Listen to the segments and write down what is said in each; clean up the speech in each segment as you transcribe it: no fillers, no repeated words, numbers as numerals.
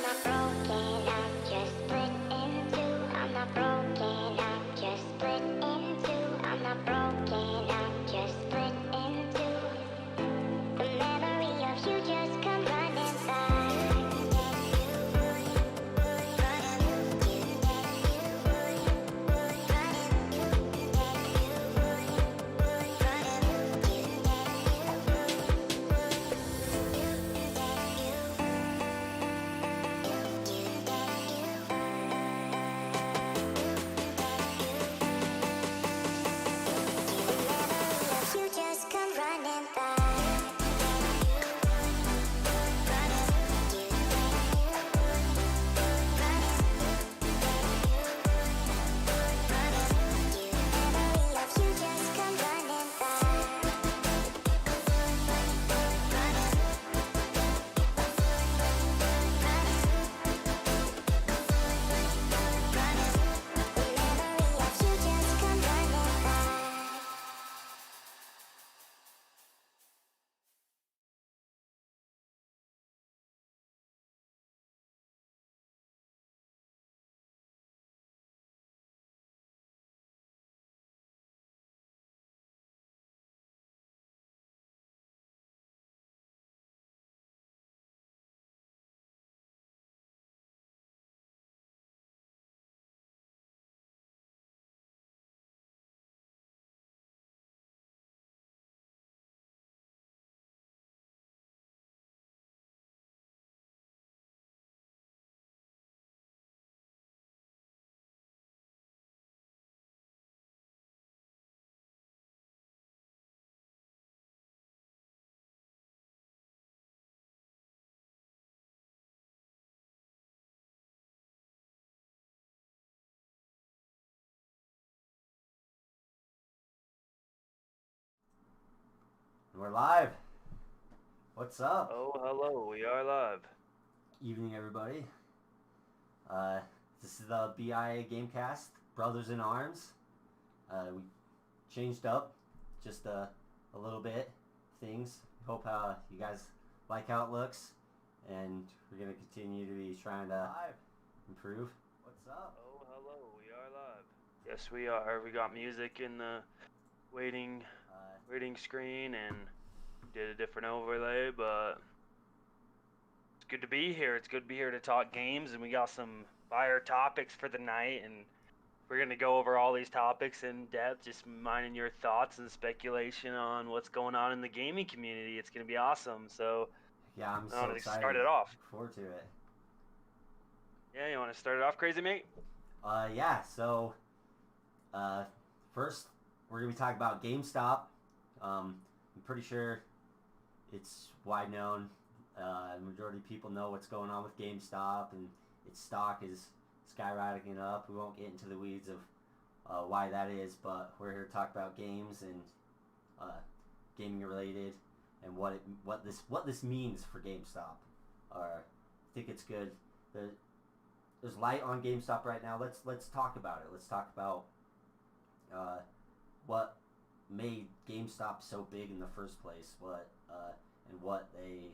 not broken, I'm just split in two. I'm not broken, I'm just split in two. I'm not broken, I'm just split in two. The memory of you just come running back. You just come running back. Memory of you just come running back. Memory of you just come running back. We're live. What's up? Oh, hello. We are live. Evening, everybody. Uh, this is the BIA Gamecast, Brothers in Arms. We changed up just a little bit things. Hope you guys like how it looks, and we're gonna continue to be trying to improve. What's up? Oh, hello. We are live. Yes, we are. We got music in the waiting screen and did a different overlay, but it's good to be here. It's good to be here to talk games, and we got some fire topics for the night, and we're going to go over all these topics in depth, just minding your thoughts and speculation on what's going on in the gaming community. It's going to be awesome. So, Yeah, I'm I so want to excited. start it off. Look forward to it. Yeah, you want to start it off, Crazy Mate? Yeah. So, first we're gonna be talking about GameStop. I'm pretty sure it's wide known. The majority of people know what's going on with GameStop, and its stock is skyrocketing up. We won't get into the weeds of why that is, but we're here to talk about games and gaming related, and what this means for GameStop. I think it's good. There's light on GameStop right now. Let's talk about it. Let's talk about what made GameStop so big in the first place. And what they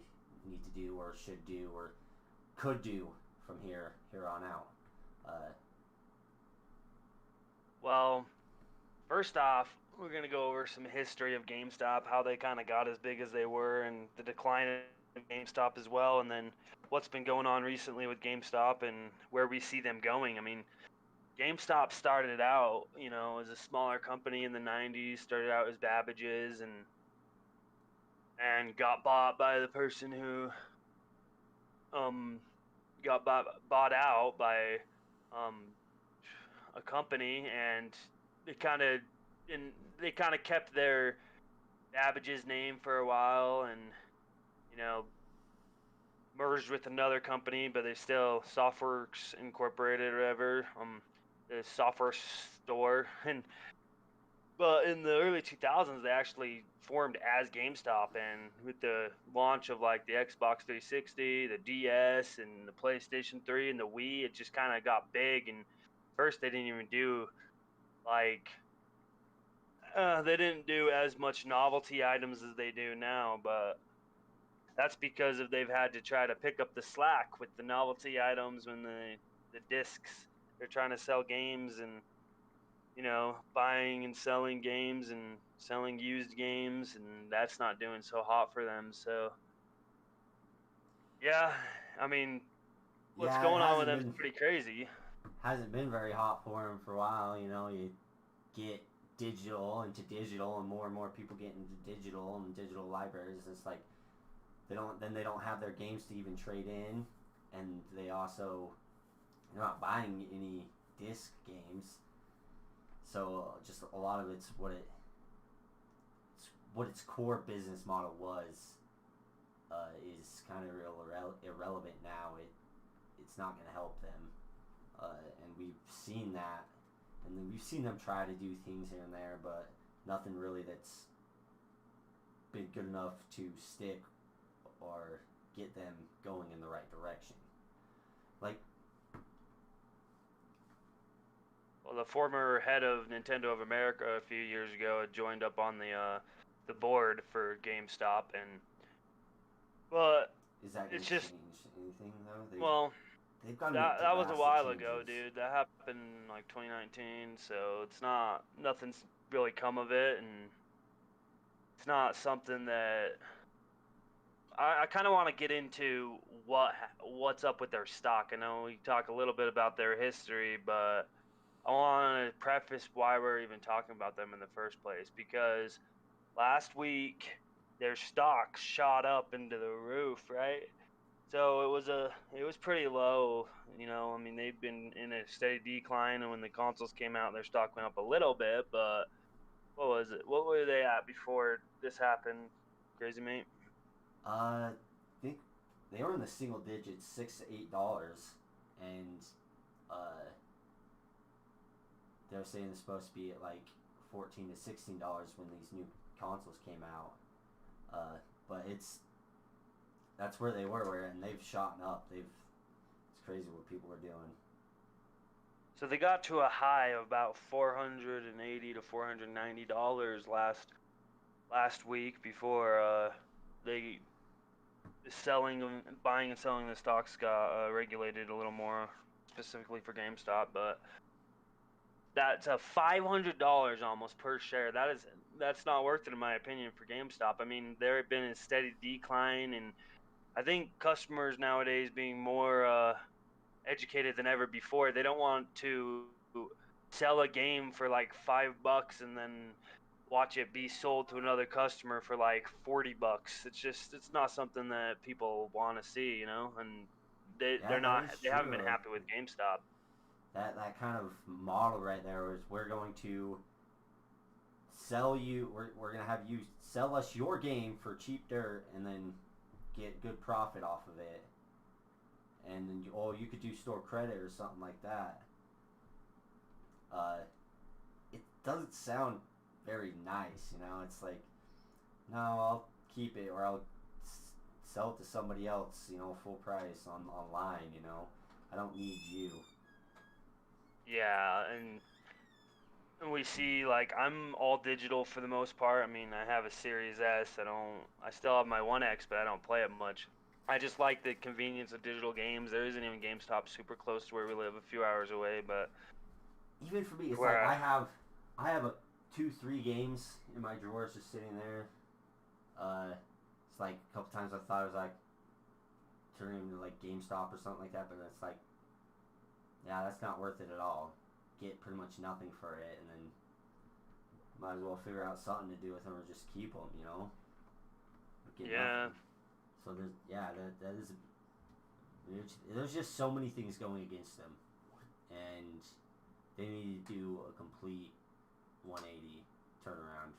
need to do or should do or could do from here on out. Well, first off, we're going to go over some history of GameStop, how they kind of got as big as they were, and the decline of GameStop as well, and then what's been going on recently with GameStop and where we see them going. I mean, GameStop started out, as a smaller company in the 90s, started out as Babbage's and got bought by the person who got bought out by a company, and they kind of kept their Babbage's name for a while, and merged with another company, but they still Softworks Incorporated or whatever, the software store. But in the early 2000s, they actually formed as GameStop, and with the launch of like the Xbox 360, the DS, and the PlayStation 3, and the Wii, it just kind of got big. And first, they didn't even do like they didn't do as much novelty items as they do now, but that's because they've had to try to pick up the slack with the novelty items when the discs. They're trying to sell games and buying and selling games and selling used games, and that's not doing so hot for them. So yeah, I mean, what's Yeah, it going on with them is pretty crazy. hasn't been very hot for him for a while. You get digital into digital, and more people get into digital and digital libraries. It's like they don't have their games to even trade in, and they're not buying any disc games. So just a lot of it's what its core business model was is kind of irrelevant now. It's not going to help them, and we've seen that, and then we've seen them try to do things here and there, but nothing really that's been good enough to stick or get them going in the right direction. Like, well, the former head of Nintendo of America a few years ago had joined up on the board for GameStop, and but is that going it's to just change anything though? well, They've got to make that was a drastic while changes. ago, dude. That happened in like 2019, so it's not nothing's really come of it, and it's not something that I kind of want to get into what's up with their stock. I know we talk a little bit about their history, but I want to preface why we're even talking about them in the first place, because last week their stock shot up into the roof, right? So it was pretty low, I mean, they've been in a steady decline, and when the consoles came out, their stock went up a little bit, but what was it? What were they at before this happened? Crazy mate. I think they were in the single digits, $6 to $8, and they're saying it's supposed to be at like $14 to $16 when these new consoles came out. But that's where they were, and they've shot up. It's crazy what people are doing. So they got to a high of about $480 to $490 last week before they buying and selling the stocks got regulated a little more, specifically for GameStop. But that's a $500 almost per share. That's not worth it in my opinion for GameStop. I mean, they've been in steady decline, and I think customers nowadays being more educated than ever before. They don't want to sell a game for like $5 and then watch it be sold to another customer for like $40. It's not something that people want to see, and they Yeah, they're that not is they haven't true. been happy with GameStop. That kind of model right there is we're going to sell you. We're gonna have you sell us your game for cheap dirt, and then get good profit off of it. And then you could do store credit or something like that. It doesn't sound very nice, It's like, no, I'll keep it, or I'll sell it to somebody else, full price online. I don't need you. Yeah, and we see, like, I'm all digital for the most part. I mean, I have a Series S. I still have my One X, but I don't play it much. I just like the convenience of digital games. There isn't even GameStop super close to where we live, a few hours away, but Even for me, it's like where I have a 2-3 games in my drawers just sitting there. It's like a couple times I thought it was like turning into like GameStop or something like that, but it's like, yeah, that's not worth it at all. Get pretty much nothing for it, and then might as well figure out something to do with them or just keep them, Get yeah. nothing. So that is there's just so many things going against them, and they need to do a complete 180 turnaround.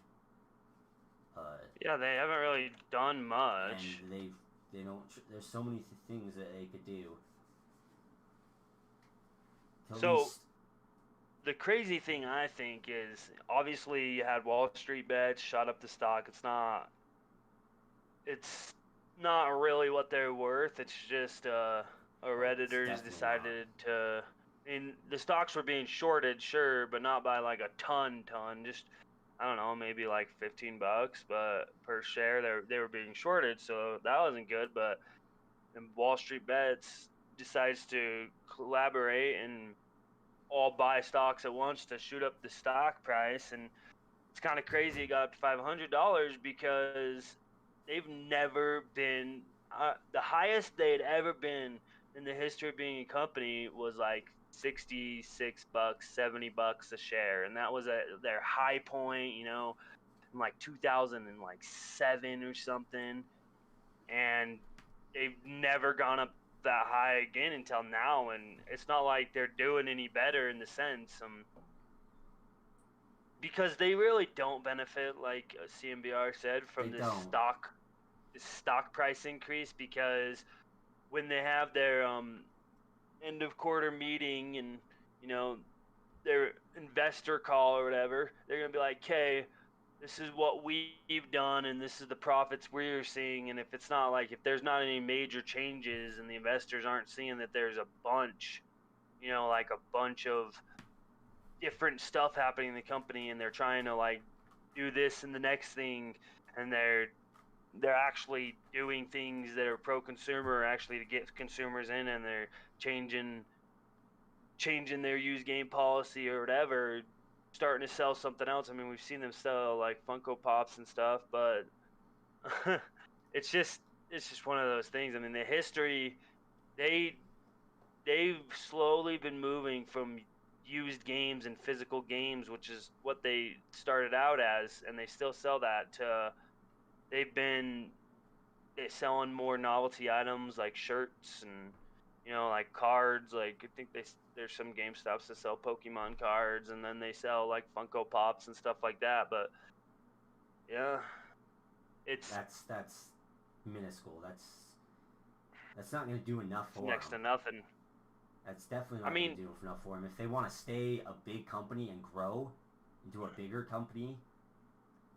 Yeah, they haven't really done much. And they don't. There's so many things that they could do. So the crazy thing I think is, obviously you had Wall Street bets shot up the stock. It's not really what they're worth. It's just Redditors decided to. I mean, the stocks were being shorted, sure, but not by like a ton. Just I don't know, maybe like $15, but per share they were being shorted, so that wasn't good. But then Wall Street Bets decides to collaborate and all buy stocks at once to shoot up the stock price, and it's kind of crazy. It got up to $500 because they've never been the highest they had ever been in the history of being a company was like $66, $70 a share, and that was at their high point, in like 2007 or something, and they've never gone up that high again until now, and it's not like they're doing any better in the sense because they really don't benefit, like CMBR said, from They this don't. stock price increase, because when they have their end of quarter meeting and their investor call or whatever, they're gonna be like, "Okay, this is what we've done and this is the profits we're seeing." And if there's not any major changes and the investors aren't seeing that there's a bunch, like a bunch of different stuff happening in the company, and they're trying to like do this and the next thing, and they're actually doing things that are pro consumer actually to get consumers in, and they're changing their used game policy or whatever, starting to sell something else. I mean, we've seen them sell like Funko Pops and stuff, but it's just one of those things. I mean, the history, they they've slowly been moving from used games and physical games, which is what they started out as, and they still sell that, to they've been selling more novelty items like shirts and like cards. Like I think there's some GameStops that sell Pokemon cards, and then they sell like Funko Pops and stuff like that. But yeah, it's That's minuscule. That's not going to do enough for next to them. nothing. That's definitely I not going mean, to do enough for them. If they want to stay a big company and grow into a bigger company,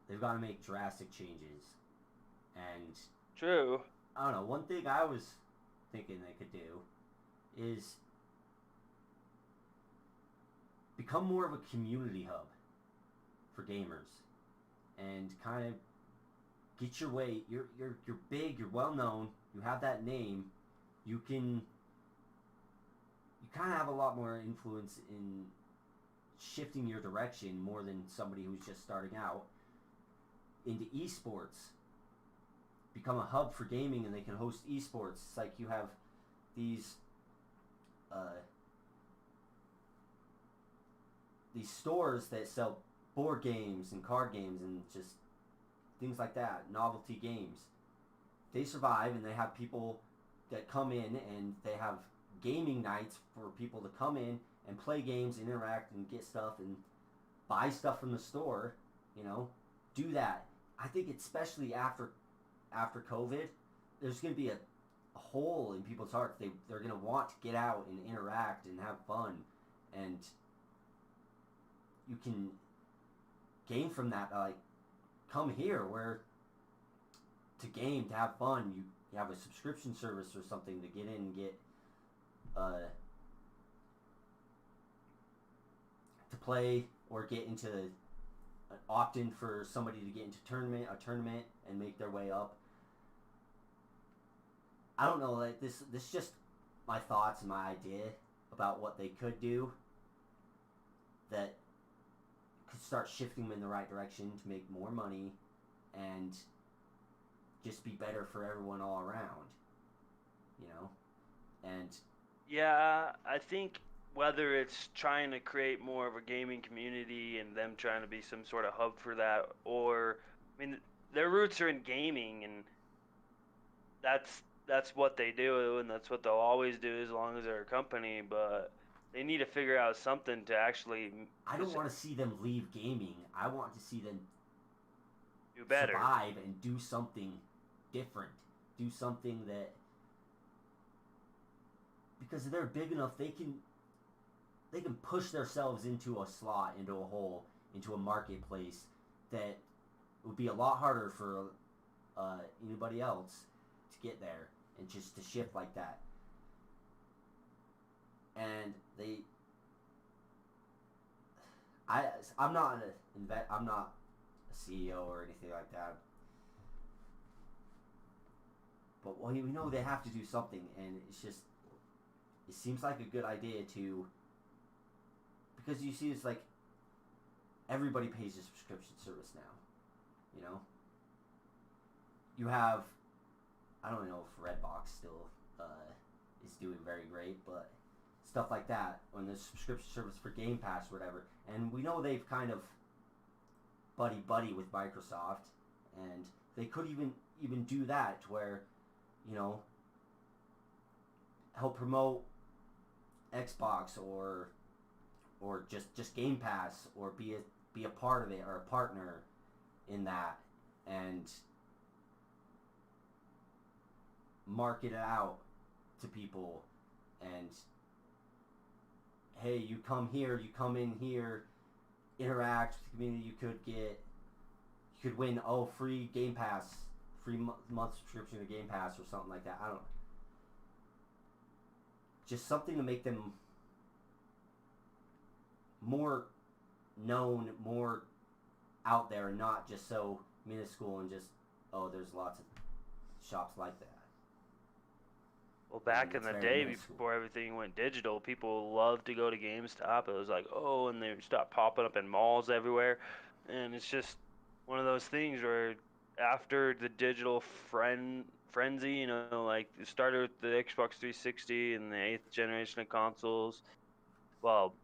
they've got to make drastic changes. And true. I don't know. One thing I was thinking they could do is become more of a community hub for gamers, and kind of get your way. You're big. You're well known. You have that name. You kind of have a lot more influence in shifting your direction more than somebody who's just starting out into esports. Become a hub for gaming, and they can host esports. It's like you have these these stores that sell board games and card games and just things like that, novelty games. They survive, and they have people that come in, and they have gaming nights for people to come in and play games, interact, and get stuff and buy stuff from the store. Do that. I think especially after COVID, there's going to be a hole in people's hearts. They're going to want to get out and interact and have fun, and you can gain from that. Like, come here where to game, to have fun. You have a subscription service or something to get in and get to play, or get into opt in for somebody to get into a tournament and make their way up. I don't know, like this just my thoughts and my idea about what they could do that could start shifting them in the right direction to make more money and just be better for everyone all around. And Yeah, I think whether it's trying to create more of a gaming community and them trying to be some sort of hub for that, or I mean, their roots are in gaming, and that's what they do, and that's what they'll always do as long as they're a company. But they need to figure out something to actually I don't want to see them leave gaming. I want to see them do better. survive and do something different. Do something that, because they're big enough, they can push themselves into a slot, into a hole, into a marketplace that would be a lot harder for anybody else to get there, and just to shift like that. And I'm not a CEO or anything like that. But well, we know they have to do something, and it's just it seems like a good idea to because you see it's like everybody pays a subscription service now. You know, you have I don't know if Redbox still is doing very great, but stuff like that when there's subscription service for Game Pass or whatever, and we know they've kind of buddy with Microsoft, and they could even do that to where you know help promote Xbox or just Game Pass or be a part of it or a partner in that and market it out to people and hey, you come here, you come in here, interact with the community. You could win free Game Pass, free month subscription to Game Pass or something like that. I don't know. Just something to make them more known, more out there, and not just so minuscule and just there's lots of shops like that. Well, back in the day, minuscule. before everything went digital, people loved to go to GameStop. It was like, oh, and they stopped popping up in malls everywhere. And it's just one of those things where after the digital frenzy, you know, like it started with the Xbox 360 and the 8th generation of consoles. Well,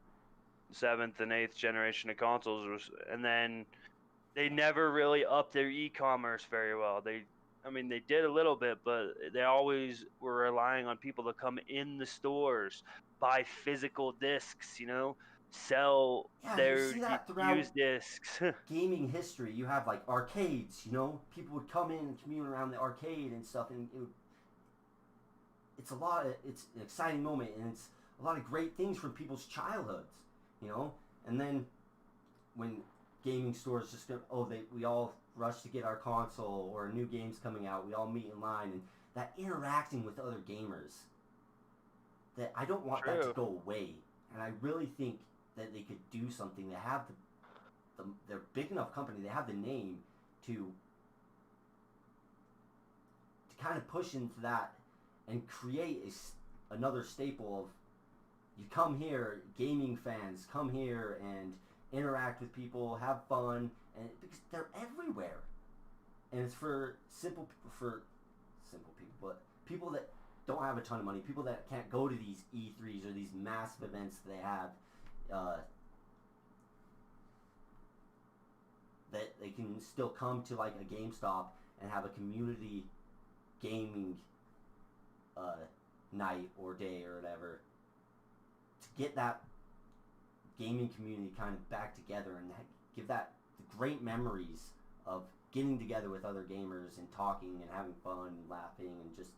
7th and 8th generation of consoles and then they never really upped their e-commerce very well. I mean, they did a little bit, but they always were relying on people to come in the stores, buy physical discs, you know, sell Yeah, you their see that throughout used discs. gaming history. You have like arcades, you know, people would come in and commune around the arcade and stuff, and it's an exciting moment, and it's a lot of great things from people's childhoods, you know, and then when gaming stores just go, we all rush to get our console or a new game's coming out, we all meet in line, and that interacting with other gamers, that I don't want that to True. go away, and I really think that they could do something. They have they're a big enough company, they have the name to kind of push into that and create another staple of you come here, gaming fans come here and interact with people, have fun, and because they're everywhere, and it's for simple people, but people that don't have a ton of money, people that can't go to these E3s or these massive events that they have, that they can still come to like a GameStop and have a community gaming night or day or whatever to get that gaming community kind of back together and give that the great memories of getting together with other gamers and talking and having fun and laughing and just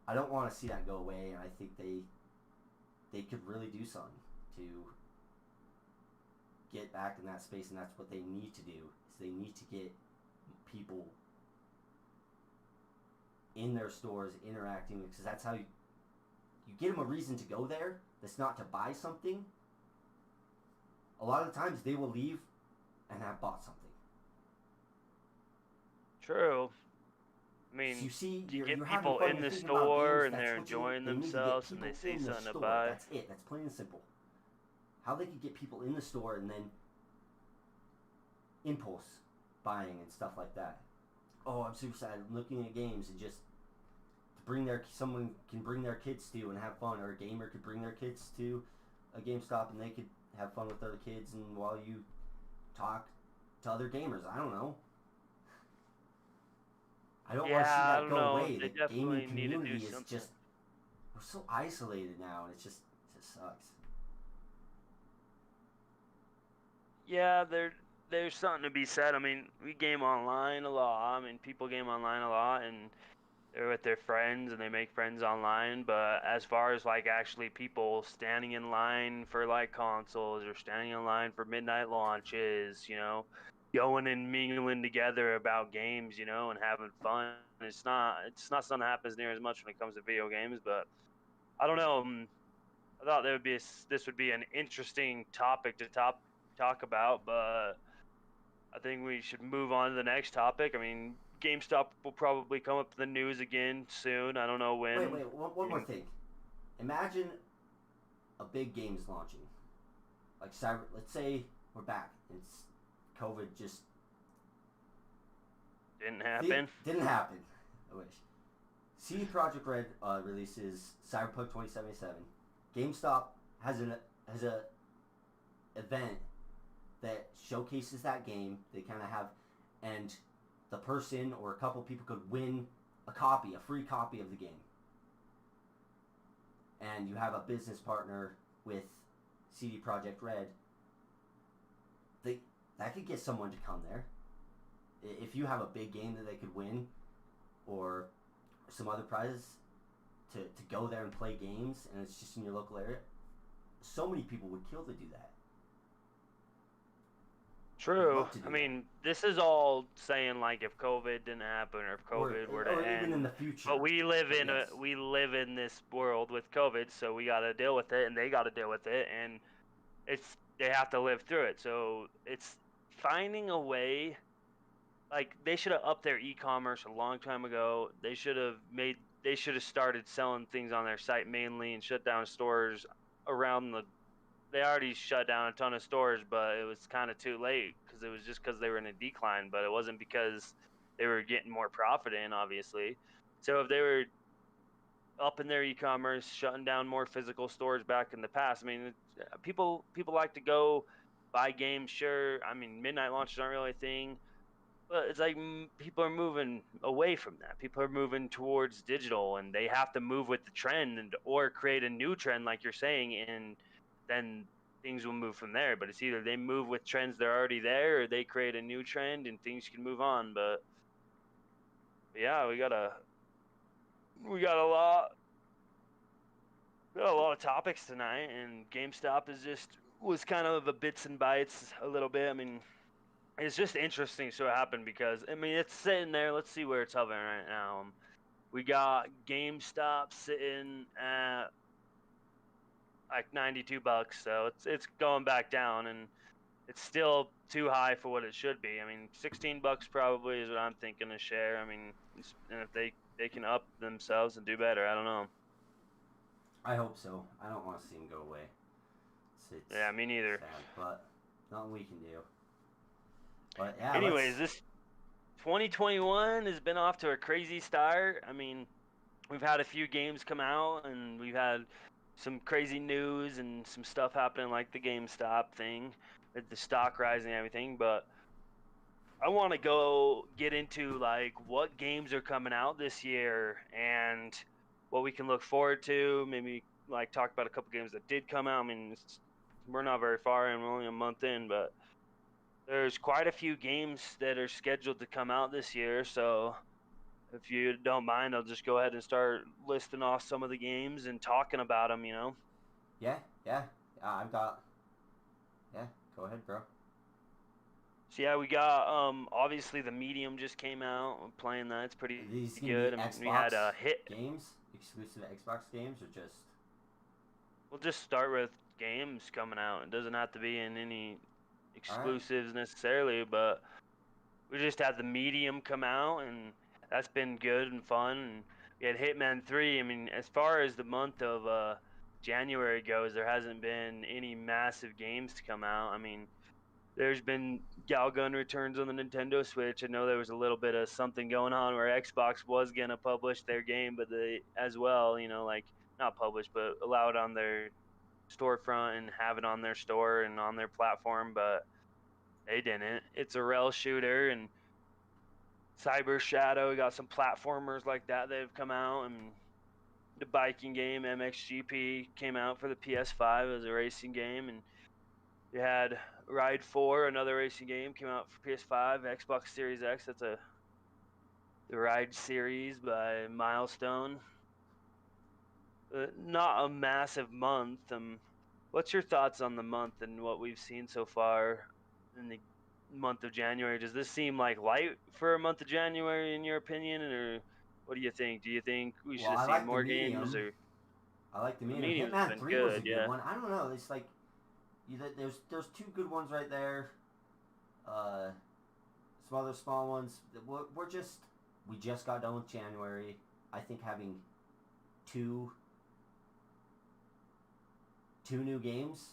I don't want to see that go away, and I think they could really do something to get back in that space, and that's what they need to do is they need to get people in their stores interacting because that's how you get them a reason to go there that's not to buy something. A lot of the times they will leave and have bought something. True. I mean, So you see, you you're get having people fun, in you're the thinking about store games. and That's they're what enjoying they need to get themselves and people they see in the something to store. buy. That's it. That's plain and simple. How they could get people in the store and then impulse buying and stuff like that. Oh, I'm super sad. I'm looking at games and just someone can bring their kids to and have fun, or a gamer could bring their kids to a GameStop and they could have fun with other kids, and while you talk to other gamers, I don't know. I don't want to see Yeah, I that don't go know. away. They The gaming definitely need to do community is something. just we're so isolated now, and it just sucks. Yeah, there's something to be said. I mean, we game online a lot. I mean, people game online a lot, and they're with their friends and they make friends online. But as far as like actually people standing in line for like consoles or standing in line for midnight launches, you know, going and mingling together about games, you know, and having fun. It's not something that happens near as much when it comes to video games. But I don't know. I thought this would be an interesting topic to talk about, but I think we should move on to the next topic. I mean, GameStop will probably come up to the news again soon. I don't know when. Wait, one more thing. Imagine a big game is launching. Like cyber, let's say we're back. It's COVID just Didn't happen. Didn't happen. I wish. CD Projekt Red releases Cyberpunk 2077. GameStop has a event that showcases that game. They kind of have, and the person or a couple people could win a free copy of the game. And you have a business partner with CD Projekt Red. That could get someone to come there. If you have a big game that they could win, or some other prizes, to go there and play games, and it's just in your local area, so many people would kill to do that. True. I mean, this is all saying like if COVID didn't happen or if COVID were to end. Even in the future. But we live in this world with COVID, so we got to deal with it, and they got to deal with it, and they have to live through it. So it's finding a way. Like, they should have upped their e-commerce a long time ago. They should have started selling things on their site mainly and shut down stores around they already shut down a ton of stores, but it was kind of too late because it was just because they were in a decline, but it wasn't because they were getting more profit in, obviously. So if they were up in their e-commerce, shutting down more physical stores back in the past, I mean, people like to go buy games, sure. I mean, midnight launches aren't really a thing. But it's like people are moving away from that. People are moving towards digital, and they have to move with the trend or create a new trend, like you're saying, and then things will move from there. But it's either they move with trends that are already there, or they create a new trend and things can move on. But yeah, we got a lot of topics tonight, and GameStop was kind of a bits and bytes a little bit. I mean, it's just interesting so it happened because, I mean, it's sitting there. Let's see where it's hovering right now. We got GameStop sitting at like $92, so it's going back down, and it's still too high for what it should be. I mean, $16 probably is what I'm thinking a share. I mean, and if they can up themselves and do better, I don't know. I hope so. I don't want to see them go away. Yeah, me neither. Sad, but nothing we can do. But yeah. Anyways, this 2021 has been off to a crazy start. I mean, we've had a few games come out, and we've had some crazy news and some stuff happening, like the GameStop thing, with the stock rising and everything. But I want to get into like what games are coming out this year and what we can look forward to. Maybe like talk about a couple games that did come out. I mean, we're not very far in; we're only a month in, but there's quite a few games that are scheduled to come out this year, so if you don't mind, I'll just go ahead and start listing off some of the games and talking about them, you know? Yeah. Go ahead, bro. So yeah, we got obviously the Medium just came out. I'm playing that. It's pretty good. I mean, we had a hit games, exclusive Xbox games, or just we'll just start with games coming out. It doesn't have to be in any exclusives necessarily, but we just had the Medium come out, and that's been good and fun. And we had Hitman 3. I mean, as far as the month of January goes, there hasn't been any massive games to come out. I mean, there's been Galgun returns on the Nintendo Switch. I know there was a little bit of something going on where Xbox was going to publish their game, but they as well, you know, like not publish, but allow it on their storefront and have it on their store and on their platform, but they didn't. It's a rail shooter, and Cyber Shadow, we got some platformers like that have come out, and the biking game MXGP came out for the PS5 as a racing game, and you had Ride 4, another racing game, came out for PS5, Xbox Series X. That's the Ride series by Milestone. Not a massive month. What's your thoughts on the month and what we've seen so far in the month of January? Does this seem like light for a month of January in your opinion, or what do you think? Do you think we should see more games? Or I like the Medium. Hitman 3 was a good one. I don't know. It's like there's two good ones right there. some other small ones. We just got done with January. I think having two new games,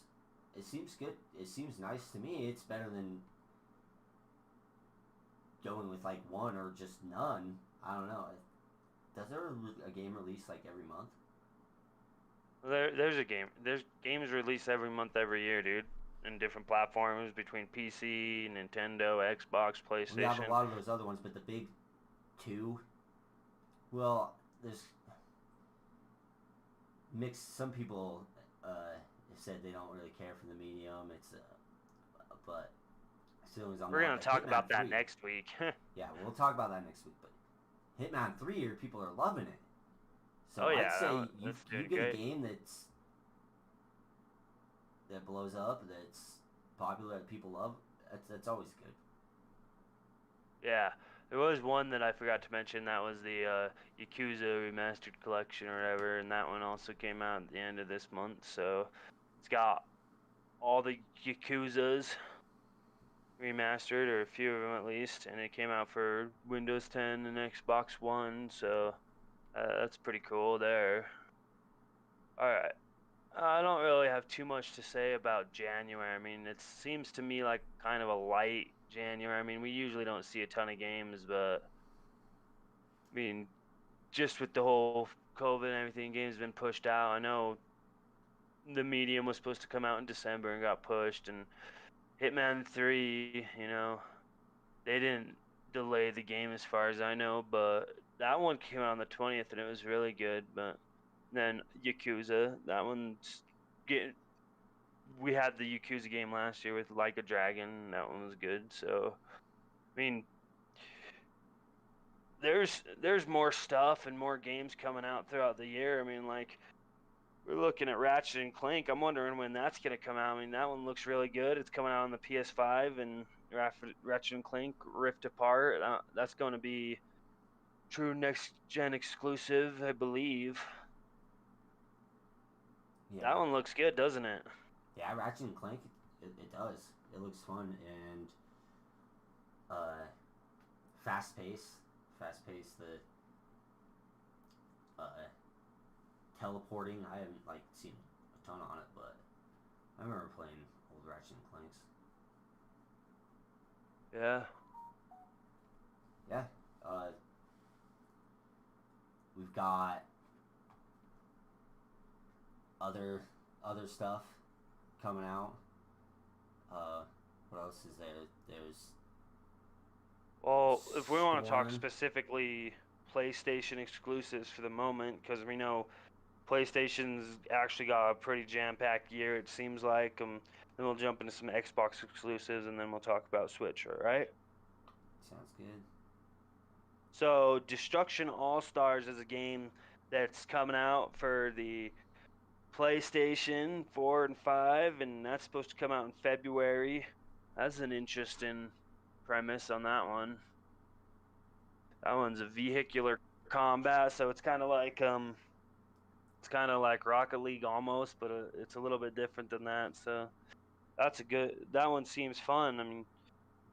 it seems good. It seems nice to me. It's better than going with like one or just none. I don't know. Does there a game release like every month? There's games released every month, every year, dude, in different platforms between PC, Nintendo, Xbox, We have a PlayStation. lot of those other ones, but the big two. Well, there's mixed. Some people said they don't really care for the medium. But ceilings on We're that. gonna But talk Hitman about that 3, next week. yeah, we'll talk about that next week. But Hitman 3 here, people are loving it. So Oh I'd yeah, say that's you doing get a great. game that blows up, that's popular, that people love. That's always good. Yeah, there was one that I forgot to mention. That was the Yakuza Remastered Collection or whatever, and that one also came out at the end of this month. So it's got all the Yakuzas remastered, or a few of them at least, and it came out for Windows 10 and Xbox One. So that's pretty cool there. All right. I don't really have too much to say about January. I mean, it seems to me like kind of a light January. I mean, we usually don't see a ton of games, but I mean, just with the whole COVID and everything, games been pushed out. I know the Medium was supposed to come out in December and got pushed, and Hitman 3, they didn't delay the game as far as I know, but that one came out on the 20th and it was really good. But then Yakuza, that one's getting. We had the Yakuza game last year with Like a Dragon. That one was good. So, I mean, there's more stuff and more games coming out throughout the year. I mean, like we're looking at Ratchet and Clank. I'm wondering when that's gonna come out. I mean, that one looks really good. It's coming out on the PS5 and Ratchet and Clank Rift Apart. That's going to be true next gen exclusive, I believe. Yeah, That one looks good, doesn't it? yeah. Ratchet and Clank, it does. It looks fun and uh, fast pace. Fast pace. The teleporting. I haven't like seen a ton on it, but I remember playing old Ratchet and Clanks. Yeah. Yeah. Uh, we've got other stuff coming out. What else is there? There's Well, if we want to talk Scorn. specifically PlayStation exclusives for the moment, because we know PlayStation's actually got a pretty jam-packed year, it seems like. Then we'll jump into some Xbox exclusives, and then we'll talk about Switch, all right? Sounds good. So, Destruction All-Stars is a game that's coming out for the PlayStation 4 and 5, and that's supposed to come out in February. That's an interesting premise on that one. That one's a vehicular combat, so it's kind of like Rocket League almost, but it's a little bit different than that. So that one seems fun. I mean,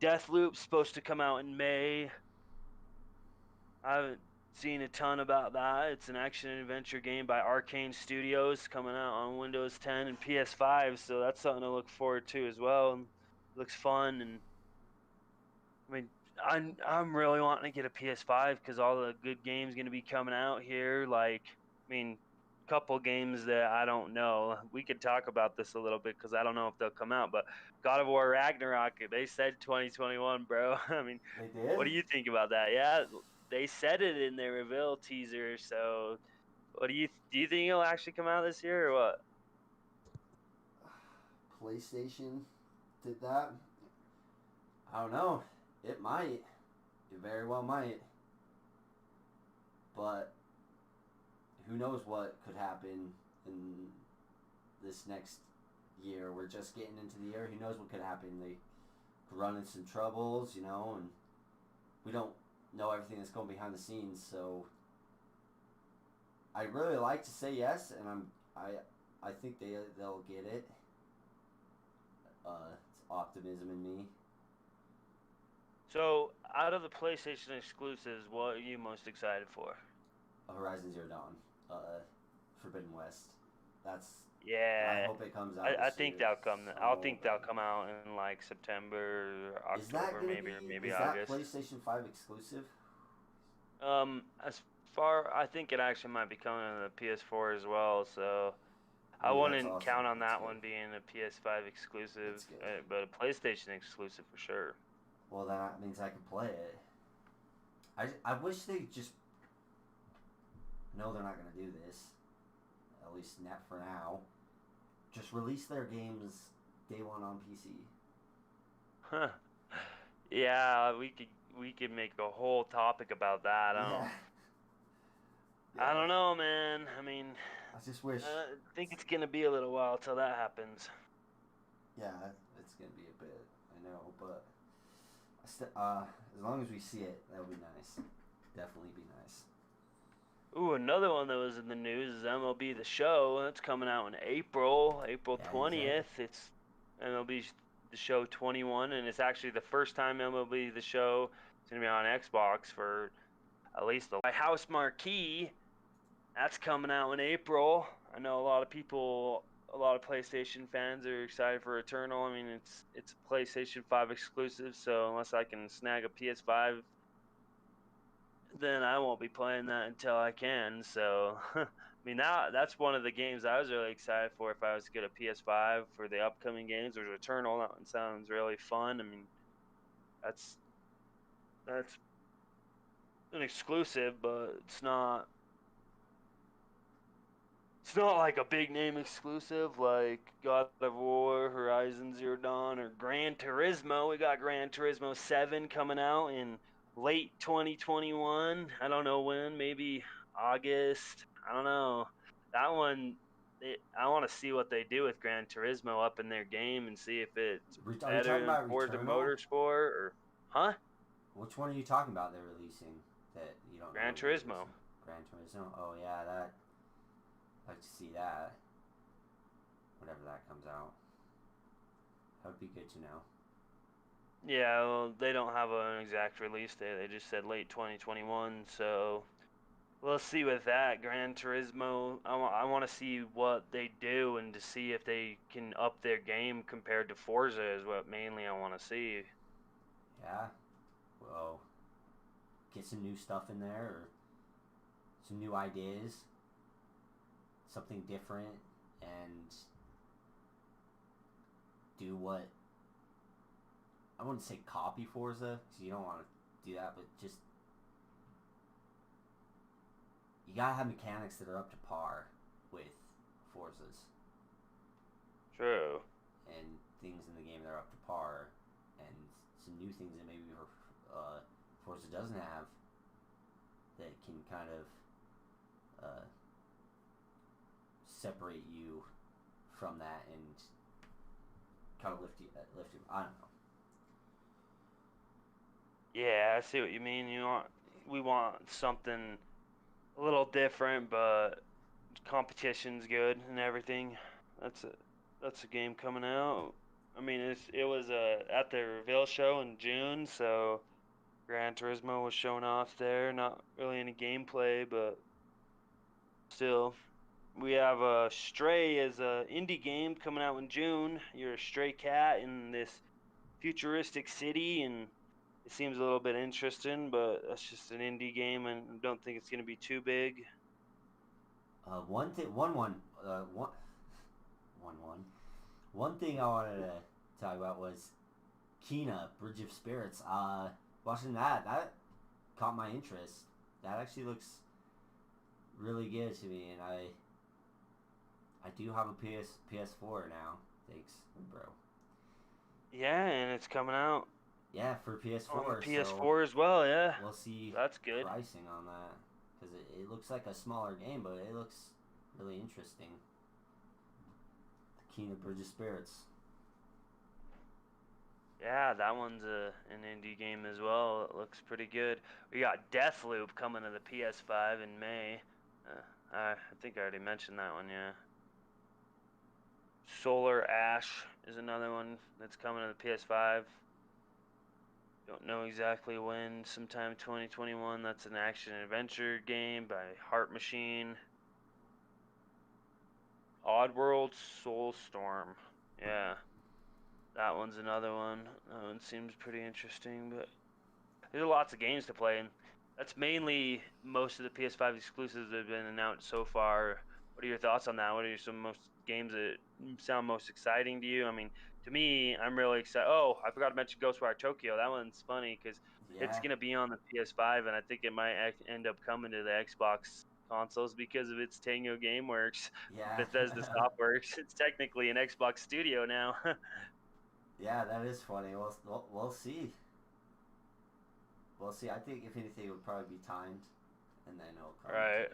Deathloop's supposed to come out in May. I haven't seen a ton about that. It's an action adventure game by Arcane Studios coming out on Windows 10 and PS5, so that's something to look forward to as well. And it looks fun, and I mean, I'm really wanting to get a PS5 because all the good games going to be coming out here. Like, I mean, couple games that I don't know. We could talk about this a little bit because I don't know if they'll come out. But God of War Ragnarok, they said 2021, bro. I mean, They did. what do you think about that? Yeah, they said it in their reveal teaser. So, what do you think it'll actually come out this year or what? PlayStation did that. I don't know. It might. It very well might. But who knows what could happen in this next year. We're just getting into the year. Who knows what could happen? They could run into some troubles, and we don't know everything that's going behind the scenes. So I really like to say yes, and I think they'll get it. It's optimism in me. So, out of the PlayStation exclusives, what are you most excited for? Horizon Zero Dawn, Forbidden West. That's. I Yeah, hope it comes out I this think year that'll come. I'll so think that'll bad. come out in like September, or Is that October, gonna maybe, or be? maybe Is that August. PlayStation 5 exclusive? As far I think it actually might be coming to the PS4 as well. So I Ooh, that's wouldn't awesome. count on That's that good. one being a PS5 That's exclusive, good. but a PlayStation exclusive for sure. Well, that means I can play it. I wish they just. No, they're not gonna do this. At least not for now. Just release their games day one on PC. Huh. Yeah, we could make a whole topic about that. Yeah. I Yeah. don't know, man. I mean, I just wish. I think it's gonna be a little while till that happens. Yeah, it's gonna be a bit. I know, but as long as we see it, that would be nice. Definitely be nice. Ooh, another one that was in the news is MLB The Show. That's coming out in April, April Yeah, exactly. 20th. It's MLB The Show 21, and it's actually the first time MLB The Show is going to be on Xbox for at least the House Marquee. That's coming out in April. I know a lot of people, a lot of PlayStation fans are excited for Eternal. I mean, it's a PlayStation 5 exclusive, so unless I can snag a PS5, then I won't be playing that until I can. So, I mean, that's one of the games I was really excited for if I was to get a PS5 for the upcoming games. There's Returnal. That one sounds really fun. I mean, that's that's an exclusive, but it's not like a big name exclusive like God of War, Horizon Zero Dawn, or Gran Turismo. We got Gran Turismo 7 coming out in late 2021. I don't know when, maybe August. I don't know. That one, I want to see what they do with Gran Turismo up in their game and see if it's Are you better talking than about Forza Returnal? Motorsport or, huh? Which one are you talking about? They're releasing that you don't know Gran when they're Turismo. releasing. Gran Turismo. Oh yeah, that. I'd like to see that. Whenever that comes out, that would be good to know. Yeah, well, they don't have an exact release date. They just said late 2021. So we'll see with that. Gran Turismo, I want to see what they do and to see if they can up their game compared to Forza is what mainly I want to see. Yeah. Well, get some new stuff in there or some new ideas, something different, and do what I wouldn't say copy Forza because you don't want to do that, but just you gotta have mechanics that are up to par with Forza's True. and things in the game that are up to par, and some new things that maybe Forza doesn't have that can kind of separate you from that and kind of lift you. I don't know. Yeah, I see what you mean. We want something a little different, but competition's good and everything. That's a that's a game coming out. I mean, it was at the reveal show in June, so Gran Turismo was showing off there. Not really any gameplay, but still. We have Stray as a indie game coming out in June. You're a stray cat in this futuristic city, and it seems a little bit interesting, but that's just an indie game, and I don't think it's going to be too big. One thing, one. One thing I wanted to talk about was Kina, Bridge of Spirits. Watching that caught my interest. That actually looks really good to me, and I do have a PS4 now. Thanks, bro. Yeah, and it's coming out Yeah, for on the PS4. So PS4 as well. Yeah, we'll see that's good. pricing on that because it looks like a smaller game, but it looks really interesting. The Kina Bridge of Spirits. Yeah, that one's an indie game as well. It looks pretty good. We got Deathloop coming to the PS5 in May. I think I already mentioned that one. Yeah. Solar Ash is another one that's coming to the PS5. Don't know exactly when. Sometime 2021. That's an action adventure game by Heart Machine. Oddworld Soulstorm. Yeah, that one's another one. That one seems pretty interesting, but there's lots of games to play, and that's mainly most of the PS5 exclusives that have been announced so far. What are your thoughts on that? What are some most games that sound most exciting to you? I mean, to me, I'm really excited. Oh, I forgot to mention Ghostwire Tokyo. That one's funny because it's Yeah, gonna be on the PS5, and I think it might end up coming to the Xbox consoles because of its Tango GameWorks, yeah, Bethesda Softworks. It's technically an Xbox studio now. yeah. That is funny. We'll see. We'll see. I think if anything, it would probably be timed, and then it'll come Right.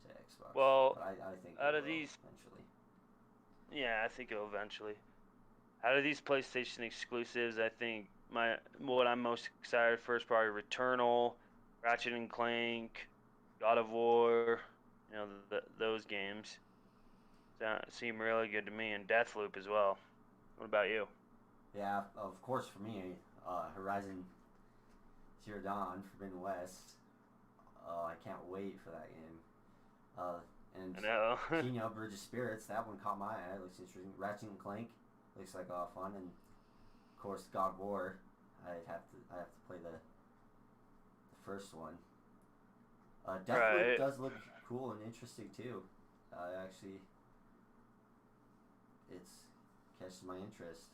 to Xbox. Well, But I think out it of will these, eventually. yeah, I think it'll eventually. Out of these PlayStation exclusives, I think what I'm most excited for is probably Returnal, Ratchet and Clank, God of War. You know, those games seem really good to me, and Deathloop as well. What about you? Yeah, of course for me, Horizon Zero Dawn, Forbidden West. I can't wait for that game. And I know. Kino Bridge of Spirits, that one caught my eye. It looks interesting. Ratchet and Clank looks like fun, and of course God of War. I have to play the first one. Deathloop Right. does look cool and interesting too. Actually, it's catches my interest.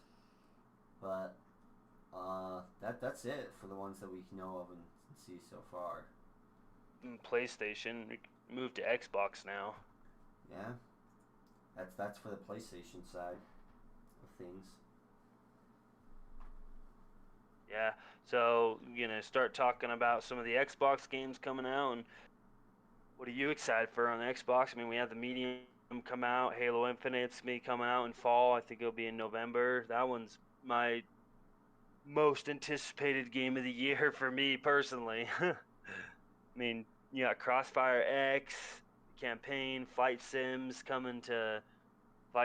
But that's it for the ones that we know of and see so far. PlayStation moved to Xbox now. Yeah, that's for the PlayStation side of things. Yeah. So, start talking about some of the Xbox games coming out, and what are you excited for on the Xbox? I mean, we have the Medium come out, Halo Infinite's me coming out in fall. I think it'll be in November. That one's my most anticipated game of the year for me personally. I mean, you got Crossfire X, campaign, Flight Sims coming to the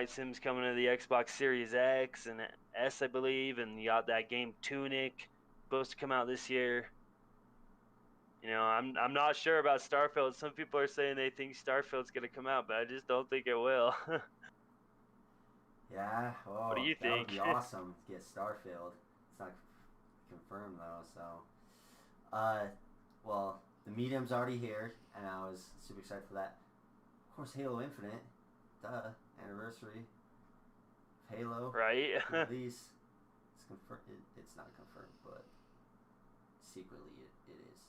Xbox Series X and S, I believe, and you got that game Tunic supposed to come out this year. I'm not sure about Starfield. Some people are saying they think Starfield's gonna come out, but I just don't think it will. Yeah, What do oh, you that would think? be awesome to get Starfield. It's not confirmed though, so. Well, the medium's already here, and I was super excited for that. Of course, Halo Infinite, duh, anniversary of Halo Right? release. It's confirmed. It's not confirmed, but secretly it is.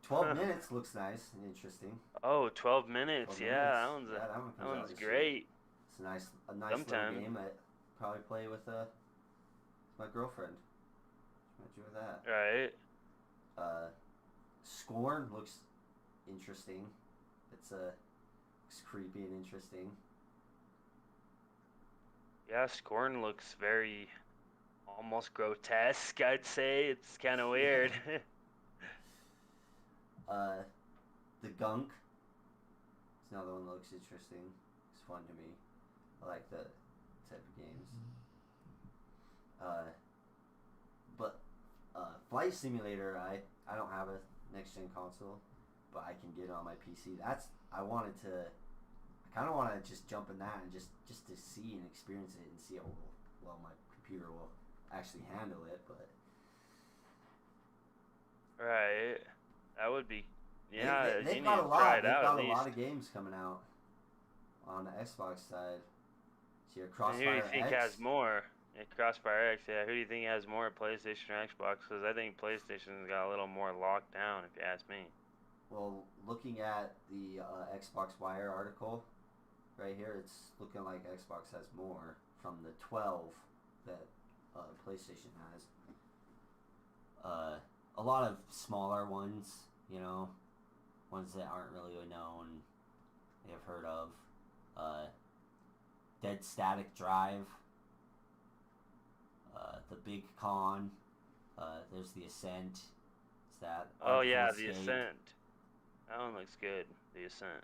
12 minutes looks nice and interesting. Oh, 12 minutes. 12 Yeah, minutes. that one's Yeah, that one that comes out one's this year. great. It's a nice little Sometime. game. I probably play with my girlfriend. Might do with that. Right. Scorn looks interesting. Looks creepy and interesting. Yeah, Scorn looks very almost grotesque, I'd say. It's kind of weird. uh, the Gunk. It's another one that looks interesting. It's fun to me. I like the type of games. But Flight Simulator, I don't have a next gen console, but I can get it on my PC. I kind of want to just jump in that and just to see and experience it and see how well my computer will actually handle it. But Right. That would be, yeah, they've you got need a to try lot. it They've out at got a lot least. of games coming out on the Xbox side. So your And who do you Crossfire think X. has more? Yeah, Crossfire X, yeah. Who do you think has more, PlayStation or Xbox? Because I think PlayStation's got a little more locked down, if you ask me. Well, looking at the Xbox Wire article right here, it's looking like Xbox has more from the 12 that PlayStation has. A lot of smaller ones, ones that aren't really known, they have heard of. Dead Static Drive, the Big Con. There's the Ascent. Is that Oh, Artful yeah, The Escape? Ascent. That one looks good. The Ascent.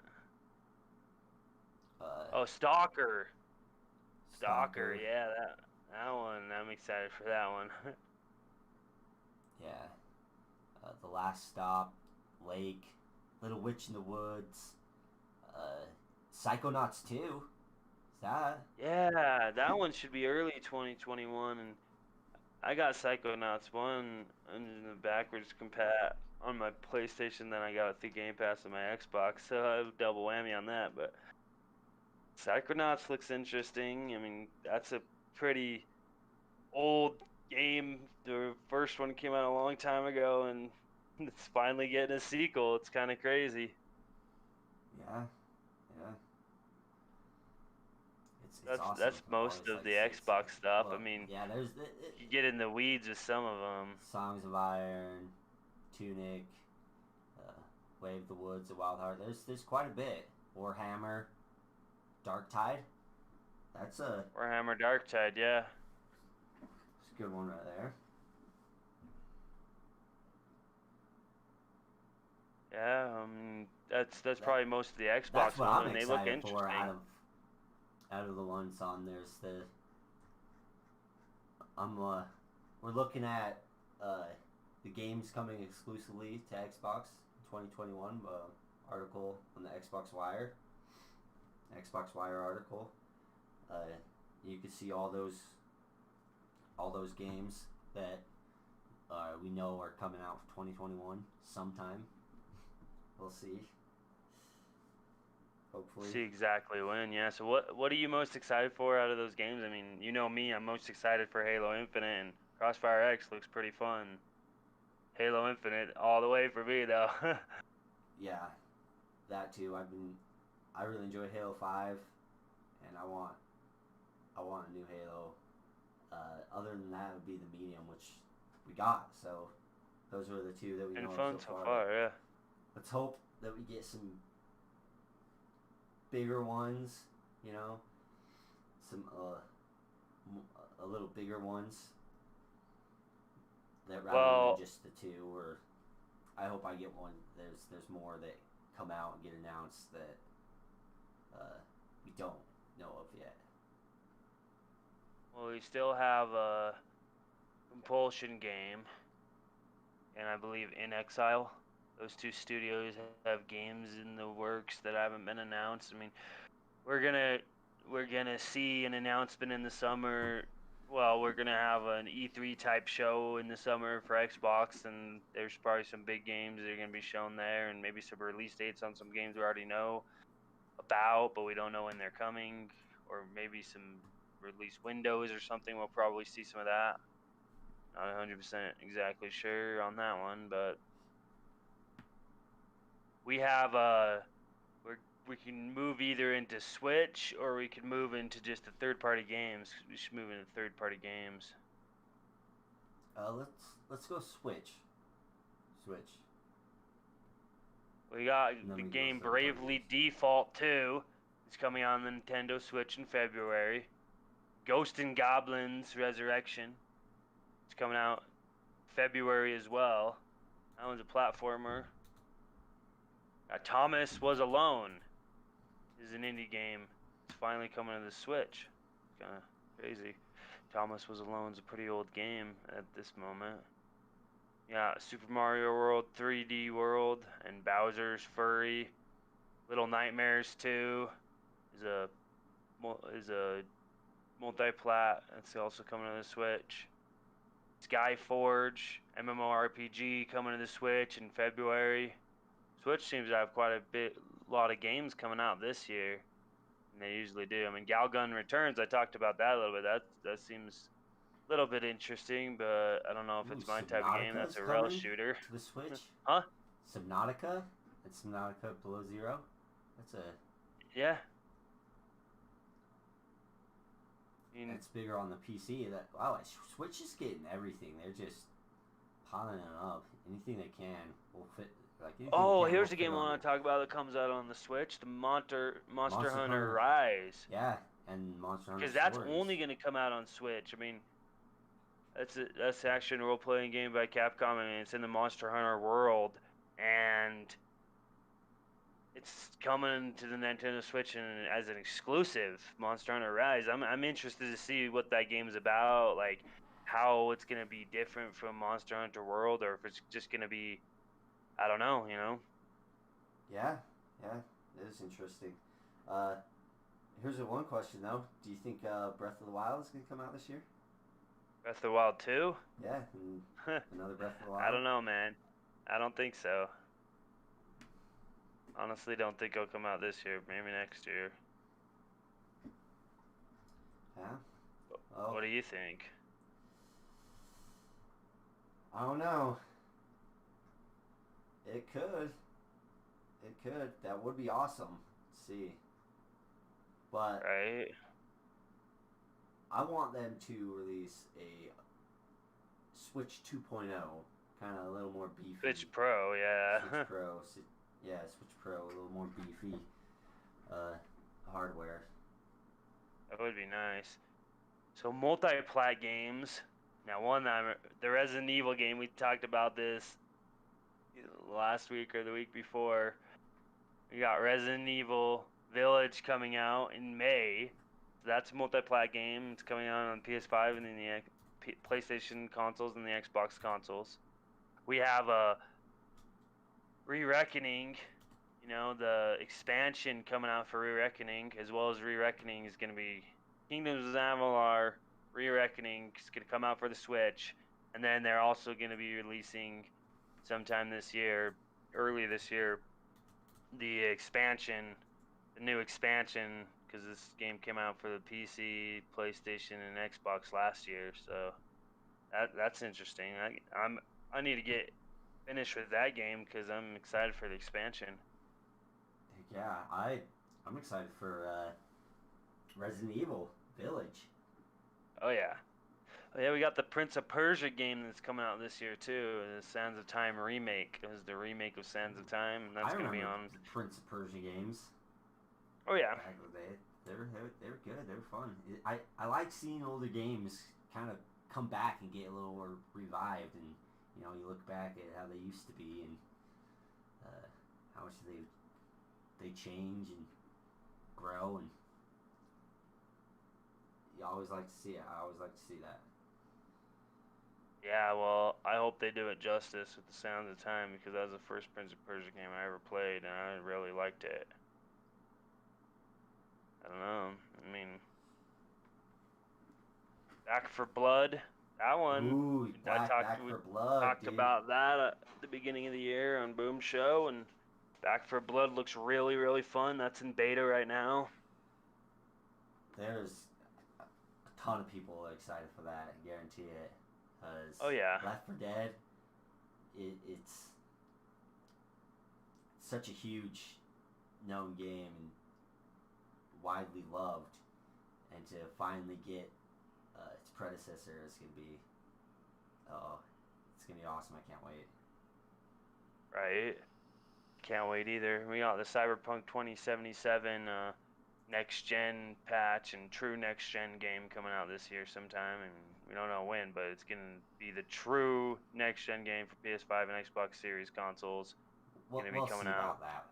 Uh, Oh, Stalker. Stalker, Stalker. yeah, that one. I'm excited for that one. Yeah. The Last Stop, Lake, Little Witch in the Woods, Psychonauts 2. Is that? Yeah, that one should be early 2021, and I got Psychonauts 1 in the backwards compat on my PlayStation, then I got it through Game Pass on my Xbox, so I have a double whammy on that, but Psychonauts looks interesting. I mean, that's a pretty old game. The first one came out a long time ago, and it's finally getting a sequel. It's kind of crazy. Yeah. Yeah. It's That's awesome. that's I've always most of liked the Street Xbox Fighter. stuff. I Well, mean, yeah, there's you get in the weeds with some of them. Songs of Iron, Tunic, uh, Wave of the Woods, The Wild Heart. There's quite a bit. Warhammer, Dark Tide. That's a Warhammer Dark Tide, yeah. It's a good one right there. Yeah, that's probably most of the That's Xbox what one, I'm and they look excited for interesting. out of the ones on there's the we're looking at the games coming exclusively to Xbox in 2021 article on the Xbox Wire article. You can see all those games that we know are coming out for 2021 sometime. We'll see. Hopefully. See exactly when, yeah. So what are you most excited for out of those games? I mean, you know me, I'm most excited for Halo Infinite, and Crossfire X looks pretty fun. Halo Infinite all the way for me though. Yeah, that too. I really enjoy Halo 5, and I want a new Halo. Other than that, it would be the Medium, which we got. So those are the two that we Been know fun of so so far. far, yeah. Let's hope that we get some bigger ones, you know, some a little bigger ones that rather Well, than just the two. Or I hope I get one. There's more that come out and get announced that we don't know of yet. well, we still have a Compulsion game, and I believe In Exile. Those two studios have games in the works that haven't been announced. I mean, we're gonna see an announcement in the summer. Well, we're gonna have an E3 type show in the summer for Xbox, and there's probably some big games that are gonna be shown there, and maybe some release dates on some games we already know about, but we don't know when they're coming, or maybe some release windows or something. We'll probably see some of that. Not 100% exactly sure on that one, but we have we can move either into Switch or we can move into just the third-party games. We should move into third-party games. Let's go Switch. We got And then the we go game third-party Bravely games. Default 2. It's coming on the Nintendo Switch in February. Ghost and Goblins Resurrection. It's coming out February as well. That one's a platformer. Thomas Was Alone is an indie game. It's finally coming to the Switch. It's kind of crazy. Thomas Was Alone's a pretty old game at this moment. Yeah, Super Mario World 3D World and Bowser's Fury. Little Nightmares 2 is a multi-plat. That's also coming to the Switch. Skyforge MMORPG coming to the Switch in February. Switch seems to have quite a lot of games coming out this year, and they usually do. I mean, Galgun Returns, I talked about that a little bit. That seems a little bit interesting, but I don't know if it's my type of game. That's a rail shooter. To the Switch? Huh? Subnautica? It's Subnautica Below Zero? That's a... Yeah. It's bigger on the PC. Wow, Switch is getting everything. They're just piling it up. Anything they can will fit. Oh, here's a game I want to talk about that comes out on the Switch: the Monster Hunter Rise. Yeah, and Monster Hunter. Because that's only going to come out on Switch. I mean, that's an action role playing game by Capcom. I mean, it's in the Monster Hunter world, and it's coming to the Nintendo Switch and as an exclusive. Monster Hunter Rise. I'm interested to see what that game's about. Like, how it's gonna be different from Monster Hunter World, or if it's just gonna be, I don't know, you know. Yeah, it is interesting. Uh, Here's a one question though. Do you think Breath of the Wild is gonna come out this year? Breath of the Wild 2? Yeah, another Breath of the I Wild. don't know, man. I don't think so. Honestly, don't think it'll come out this year. Maybe next year. Yeah. Well, What do you think? I don't know. It could. It could. That would be awesome. To see. But Right? I want them to release a Switch 2.0, kind of a little more beefy. Switch Pro, yeah. Switch Pro. Yeah, Switch Pro, a little more beefy hardware. That would be nice. So multi-plat games. Now, the Resident Evil game, we talked about this last week or the week before. We got Resident Evil Village coming out in May. So that's a multi-plat game. It's coming out on PS5 and then the PlayStation consoles and the Xbox consoles. We have a Re-Reckoning, you know, the expansion coming out for Re-Reckoning, as well as Re-Reckoning is going to be Kingdoms of Amalur. Re-Reckoning is going to come out for the Switch, and then they're also going to be releasing sometime this year, early this year, the expansion, the new expansion, because this game came out for the PC, PlayStation, and Xbox last year. So that's interesting. I need to get finished with that game because I'm excited for the expansion. Yeah, I'm excited for Resident Evil Village. Oh yeah. Oh, yeah, we got the Prince of Persia game that's coming out this year too. The Sands of Time remake. It was the remake of Sands of Time, and that's going to be on. The Prince of Persia games. Oh yeah. Back in the day, they were good. They were fun. I like seeing older games kind of come back and get a little more revived, and you know, you look back at how they used to be and how much they change and grow, and you always like to see it. I always like to see that. Yeah, well, I hope they do it justice with the Sands of Time because that was the first Prince of Persia game I ever played, and I really liked it. I don't know. I mean, Back for Blood, that one. Ooh, Back for Blood. Talked about that at the beginning of the year on Boom Show, and Back for Blood looks really, really fun. That's in beta right now. There's a ton of people excited for that. I guarantee it. Oh yeah. Left 4 Dead, it's such a huge known game and widely loved, and to finally get its predecessor is gonna be, it's gonna be awesome. I can't wait. Right. Can't wait either. We got the Cyberpunk 2077 next gen patch and true next gen game coming out this year sometime, and we don't know when, but it's gonna be the true next gen game for PS5 and Xbox Series consoles. We'll gonna be coming see out. About that.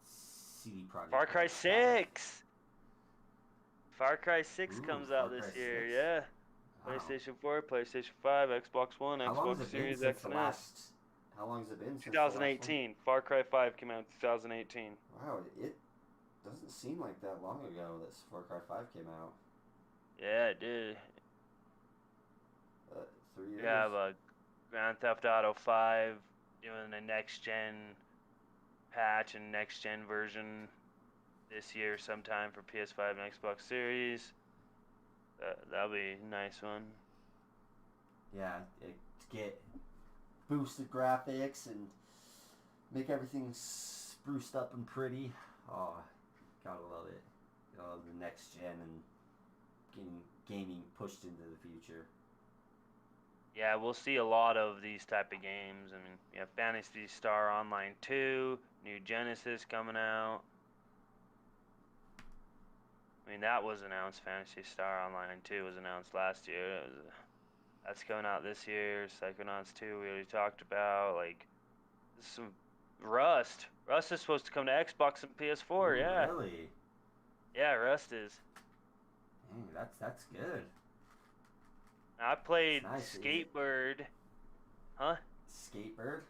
CD Projekt. Far Cry 6. Far Cry 6 comes out this year. 6? Yeah. Wow. PlayStation 4, PlayStation 5, Xbox One, Xbox Series X and S. How long has it been since 2018. Far Cry 5 came out in 2018. Wow, it doesn't seem like that long ago that Far Cry 5 came out. Yeah, it did. 3 years. We have a Grand Theft Auto 5 doing the next gen patch and next gen version this year sometime for PS5 and Xbox Series. That'll be a nice one. Yeah, to get boosted graphics and make everything spruced up and pretty. Oh, gotta love it. Gotta love the next gen and getting gaming pushed into the future. Yeah, we'll see a lot of these type of games. I mean, we have Phantasy Star Online 2, new Genesis coming out. I mean, that was announced. Phantasy Star Online 2 was announced last year. That's coming out this year. Psychonauts 2 we already talked about. Like, some Rust. Rust is supposed to come to Xbox and PS4. Ooh, yeah. Really? Yeah, Rust is. Dang, that's good. I It's played nice. Is it Skatebird. Huh? Skatebird?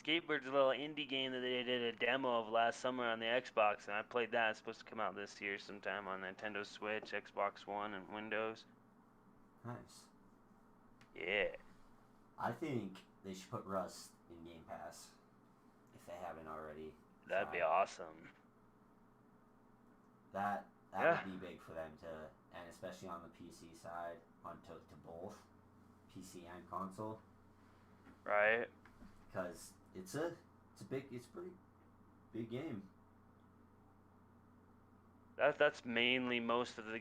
Skatebird's a little indie game that they did a demo of last summer on the Xbox, and I played that. It's supposed to come out this year sometime on Nintendo Switch, Xbox One, and Windows. Nice. Yeah. I think they should put Rust in Game Pass if they haven't already. That'd be tried. awesome. That Yeah. would be big for them to, and especially on the PC side, on to both PC and console, Right. because it's a pretty big game. That's mainly most of the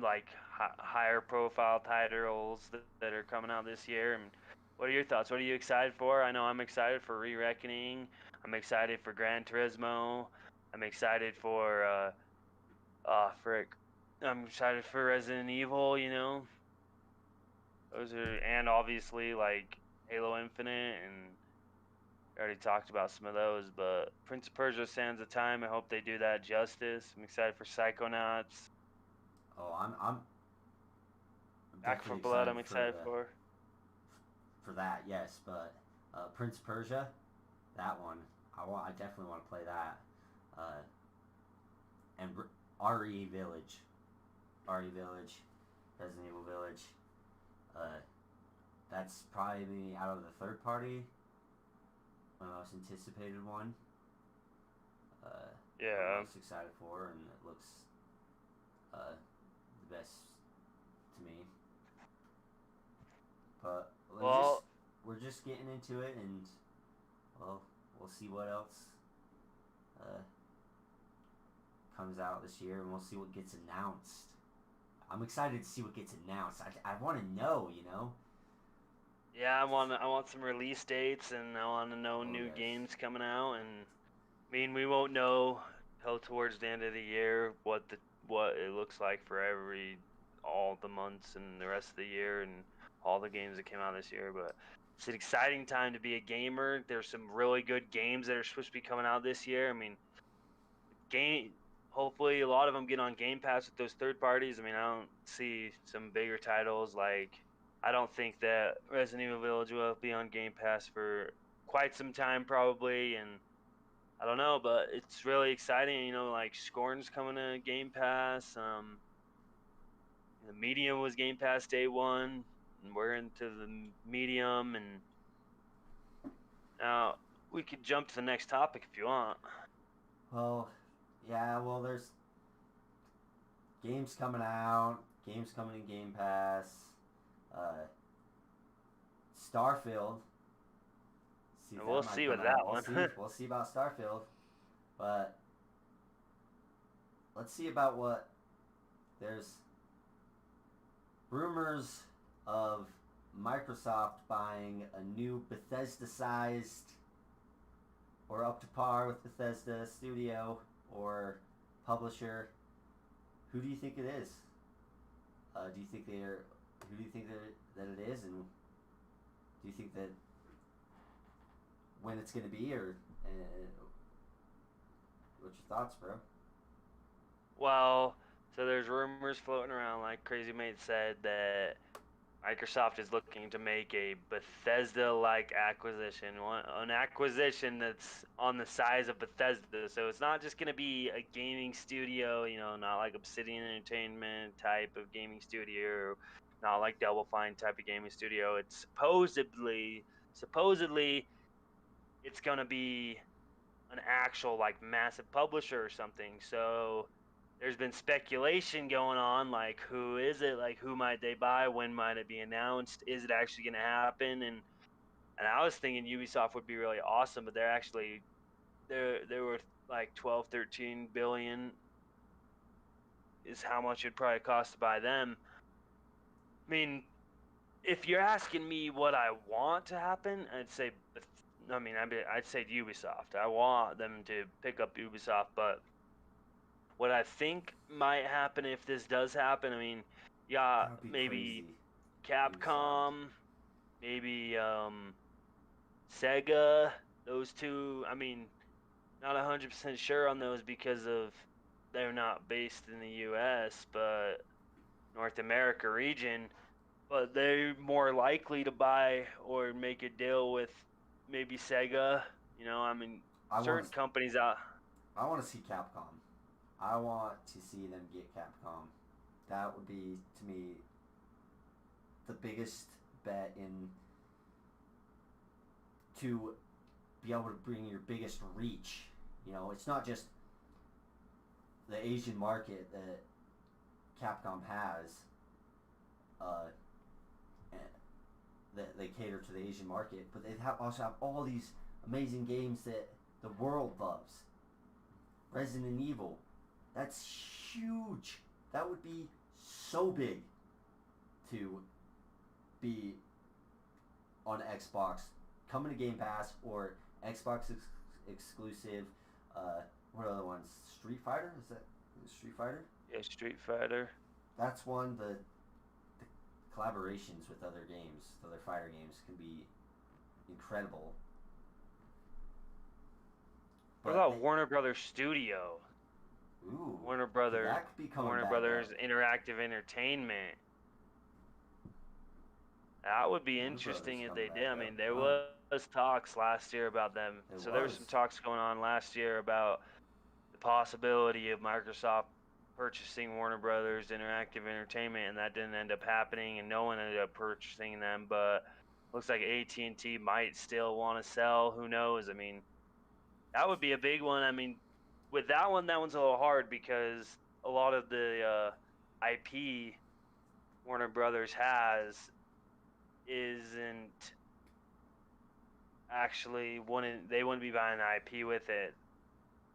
like higher profile titles that are coming out this year. And what are your thoughts? What are you excited for? I know I'm excited for Re-Reckoning. I'm excited for Gran Turismo. I'm excited for frick. I'm excited for Resident Evil, you know. Those are, and obviously like Halo Infinite, and I already talked about some of those, but Prince of Persia: Sands of Time, I hope they do that justice. I'm excited for Psychonauts. Oh, I'm Back for definitely Blood, I'm excited excited for. for that. Yes, but Prince of Persia, that one, I definitely want to play that. Uh, and RE Village, RE Village, Resident Evil Village. Uh, that's probably out of the third party, my most anticipated one. I'm Yeah. most excited for, and it looks the best to me. But Well, we're just getting into it, and well, we'll see what else uh, comes out this year, and we'll see what gets announced. I'm excited to see what gets announced. I want to know, you know. yeah, I want some release dates, and I want to know Oh new yes. games coming out. And I mean, we won't know till towards the end of the year what it looks like for all the months and the rest of the year and all the games that came out this year. But it's an exciting time to be a gamer. There's some really good games that are supposed to be coming out this year. I mean, game hopefully a lot of them get on Game Pass with those third parties. I mean, I don't see some bigger titles like I don't think that Resident Evil Village will be on Game Pass for quite some time probably, and I don't know, but it's really exciting. You know, like Scorn's coming to Game Pass. The Medium was Game Pass day one, and we're into the Medium, and now we could jump to the next topic if you want. Well, yeah. Well, there's games coming out. Games coming in Game Pass. Uh, Starfield. See if And we'll that might see come with out. that We'll one. see. We'll see about Starfield. But let's see about what there's rumors of Microsoft buying a new Bethesda-sized or up to par with Bethesda studio or publisher. Who do you think it is? Do you think they're? Who do you think that it is, and do you think that when it's going to be, or what's your thoughts, bro? Well, so there's rumors floating around, like Crazy Mate said, that Microsoft is looking to make a Bethesda-like acquisition, an acquisition that's on the size of Bethesda. So it's not just going to be a gaming studio, you know, not like Obsidian Entertainment type of gaming studio, or not like Double Fine type of gaming studio. It's supposedly, it's going to be an actual like massive publisher or something. So there's been speculation going on, like who is it, like who might they buy, when might it be announced, is it actually going to happen? And I was thinking Ubisoft would be really awesome, but they're worth like 12 13 billion is how much it'd probably cost to buy them. I mean, if you're asking me what I want to happen, I'd say Ubisoft. I want them to pick up Ubisoft, but what I think might happen if this does happen, I mean, yeah, That would be maybe crazy. Ubisoft. Capcom, maybe Sega, those two. I mean, not 100% sure on those because of they're not based in the US, but North America region. but they're more likely to buy or make a deal with maybe Sega. I mean, I want certain to. companies out. I want to see Capcom. I want to see them get Capcom. That would be to me the biggest bet in to be able to bring your biggest reach. It's not just the Asian market that Capcom has. Uh, that they cater to the Asian market, but they also have all these amazing games that the world loves. Resident Evil, that's huge. That would be so big to be on Xbox, coming to Game Pass or Xbox exclusive. What other ones? Street Fighter? Is that Street Fighter? Yeah, Street Fighter. That's one. The collaborations with other games, other fighter games, can be incredible. What But about Warner Brothers Studio? ooh, Warner Brothers, that could be coming Warner back Brothers up. Interactive Entertainment. That would be Warner Brothers interesting if coming they did. back I up. mean, there Huh? was talks last year about them. It So there was was. some talks going on last year about the possibility of Microsoft purchasing Warner Brothers Interactive Entertainment, and that didn't end up happening, and no one ended up purchasing them. But looks like AT&T might still want to sell. Who knows? I mean, that would be a big one. I mean, with that one's a little hard because a lot of the IP Warner Brothers has isn't actually they wouldn't be buying IP with it.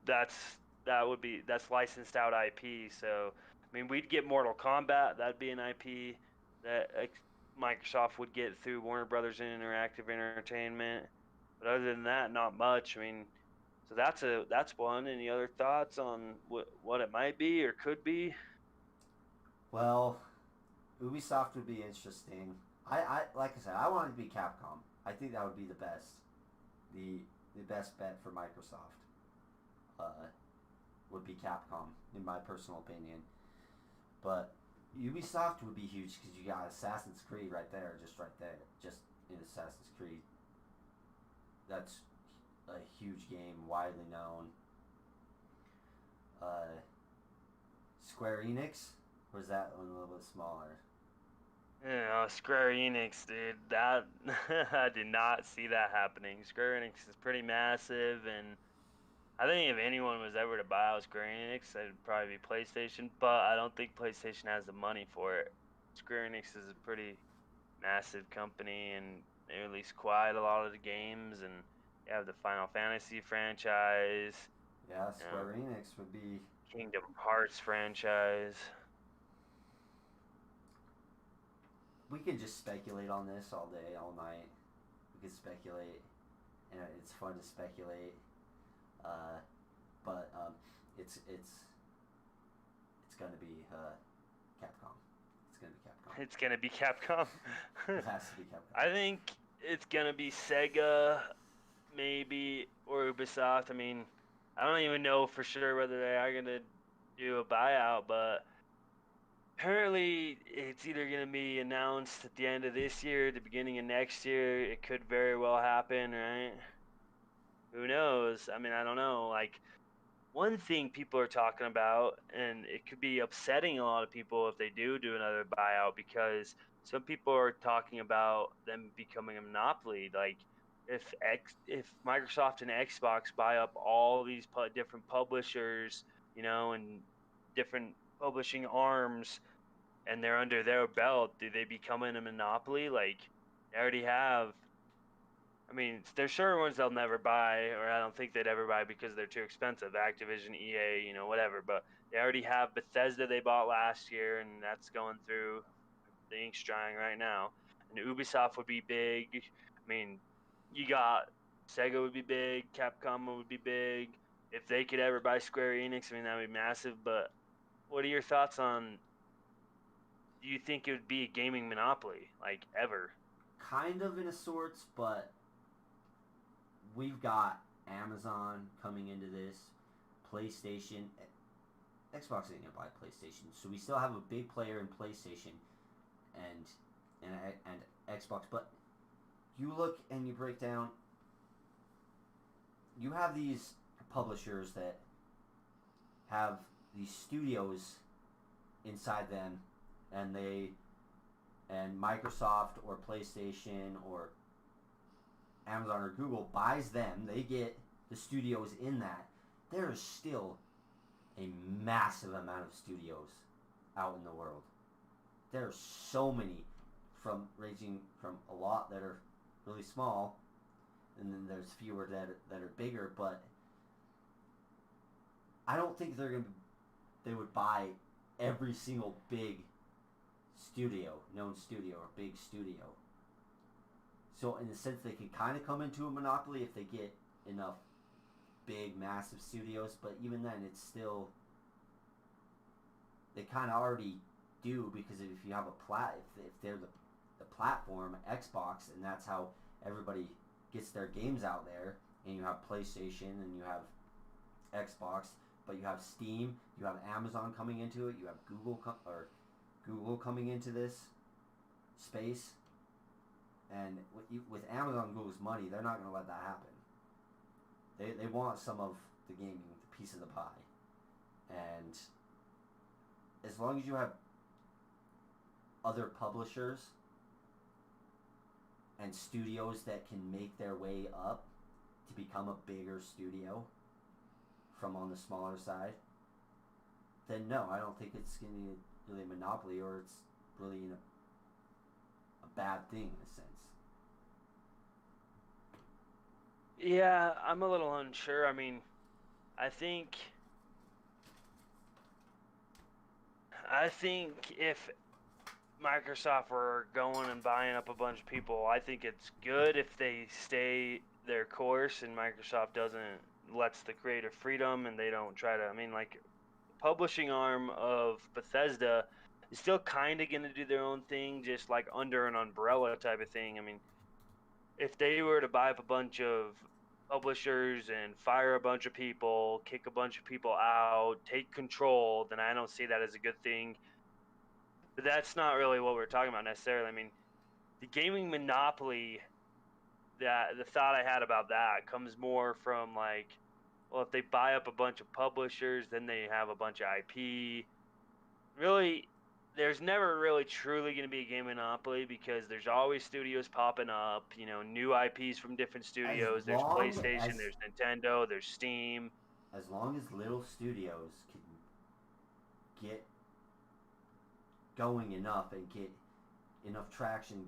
That's that's licensed out IP. So I mean, we'd get Mortal Kombat. That'd be an IP that Microsoft would get through Warner Brothers Interactive Entertainment. But other than that, not much. I mean, so that's one. Any other thoughts on what it might be or could be? Well, Ubisoft would be interesting. I like I said, I want it to be Capcom. I think that would be the best, the the best bet for Microsoft. Uh, would be Capcom, in my personal opinion. But Ubisoft would be huge because you got Assassin's Creed right there, just in Assassin's Creed. That's a huge game, widely known. Uh, Square Enix, or is that one a little bit smaller? Square Enix, dude. That I did not see that happening. Square Enix is pretty massive, and I think if anyone was ever to buy out Square Enix, it'd probably be PlayStation. But I don't think PlayStation has the money for it. Square Enix is a pretty massive company, and they release quite a lot of the games, and you have the Final Fantasy franchise, Yeah, you know, Square Enix would be. Kingdom Hearts franchise. We could just speculate on this all day, all night. We could speculate, and it's fun to speculate. Uh, but it's gonna be Capcom. It's gonna be Capcom. It's gonna be Capcom. It has to be Capcom. I think it's gonna be Sega, maybe, or Ubisoft. I mean, I don't even know for sure whether they are gonna do a buyout, but apparently it's either gonna be announced at the end of this year, the beginning of next year. It could very well happen, right? Who knows? I mean, I don't know. Like, one thing people are talking about, and it could be upsetting a lot of people if they do another buyout, because some people are talking about them becoming a monopoly. Like, if Microsoft and Xbox buy up all these different publishers, and different publishing arms, and they're under their belt, do they become in a monopoly? Like, they already have. I mean, there's certain ones they'll never buy, or I don't think they'd ever buy because they're too expensive. Activision, EA, whatever. But they already have Bethesda they bought last year, and that's going through the ink's drying right now. And Ubisoft would be big. I mean, you got Sega would be big, Capcom would be big. If they could ever buy Square Enix, I mean, that would be massive. But what are your thoughts on? Do you think it would be a gaming monopoly, like ever? Kind of in a sorts, but we've got Amazon coming into this, PlayStation. Xbox ain't gonna buy PlayStation, so we still have a big player in PlayStation, and and Xbox. But you look and you break down. You have these publishers that have these studios inside them, and Microsoft or PlayStation or Amazon or Google buys them. They get the studios in that. There is still a massive amount of studios out in the world. There are so many, ranging from a lot that are really small, and then there's fewer that are bigger. But I don't think they would buy every single big known studio or big studio. So in a sense, they can kind of come into a monopoly if they get enough big, massive studios. But even then, it's still, they kind of already do, because if you have if they're the platform, Xbox, and that's how everybody gets their games out there, and you have PlayStation and you have Xbox, but you have Steam, you have Amazon coming into it, you have Google coming into this space, and with Amazon and Google's money, they're not going to let that happen. They want some of the gaming, the piece of the pie, and as long as you have other publishers and studios that can make their way up to become a bigger studio from on the smaller side, then no, I don't think it's going to be really a monopoly, or it's really a bad thing in a sense. Yeah, I'm a little unsure. I mean, I think if Microsoft were going and buying up a bunch of people, I think it's good if they stay their course and Microsoft lets the creative freedom, and they don't try to, I mean, like, the publishing arm of Bethesda is still kind of going to do their own thing, just like under an umbrella type of thing. I mean, if they were to buy up a bunch of publishers and fire a bunch of people, kick a bunch of people out, take control, then I don't see that as a good thing. But that's not really what we're talking about necessarily. I mean, the gaming monopoly, that the thought I had about that comes more from, like, well, if they buy up a bunch of publishers, then they have a bunch of IP. Really, there's never really truly going to be a game monopoly, because there's always studios popping up, new IPs from different studios. There's PlayStation, there's Nintendo, there's Steam. As long as little studios can get going enough and get enough traction,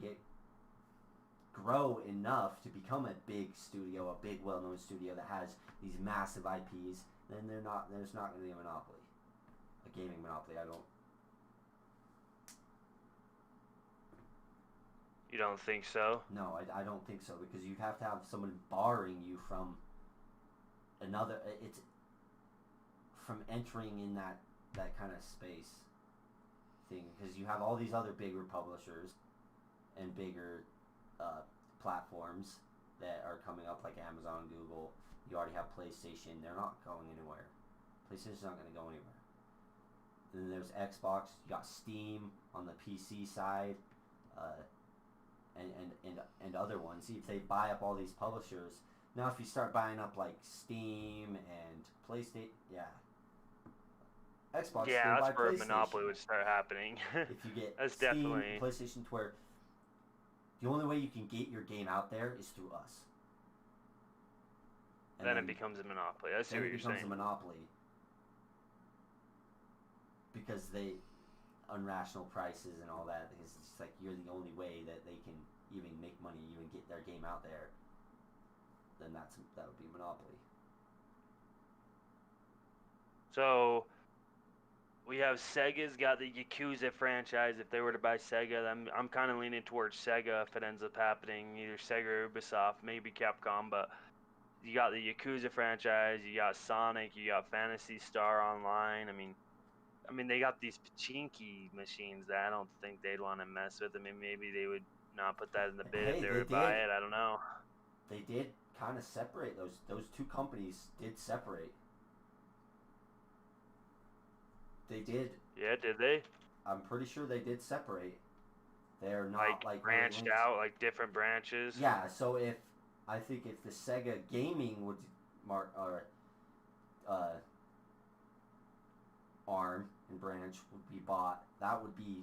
grow enough to become a big studio, a big well-known studio that has these massive IPs, then there's not going to be a monopoly, a gaming monopoly. You don't think so? No, I don't think so, because you'd have to have someone barring you from from entering in that kind of space thing, because you have all these other bigger publishers and bigger platforms that are coming up, like Amazon, Google. You already have PlayStation. They're not going anywhere. PlayStation's not going to go anywhere. And then there's Xbox. You got Steam on the PC side, and other ones. See, if they buy up all these publishers. Now, if you start buying up like Steam and PlayStation, Xbox. Yeah, that's where a monopoly would start happening. If you get that's Steam, definitely PlayStation, to where the only way you can get your game out there is through us. And then it becomes a monopoly. I see what you're saying. It becomes a monopoly because they unrational prices and all that. Because it's just like, you're the only way that they can even make money, even get their game out there. Then that would be a monopoly. So we have Sega's got the Yakuza franchise. If they were to buy Sega, I'm kind of leaning towards Sega if it ends up happening. Either Sega or Ubisoft, maybe Capcom. But you got the Yakuza franchise, you got Sonic, you got Phantasy Star Online. I mean, they got these pachinki machines that I don't think they'd want to mess with. I mean, maybe they would not put that in the bid if they were to buy it. I don't know. They did kind of separate those two companies. Did separate. They did. Yeah, did they? I'm pretty sure they did separate. They're not like really branched linked. out, like different branches. Yeah, so I think if the Sega gaming would mark or uh, arm and branch would be bought, that would be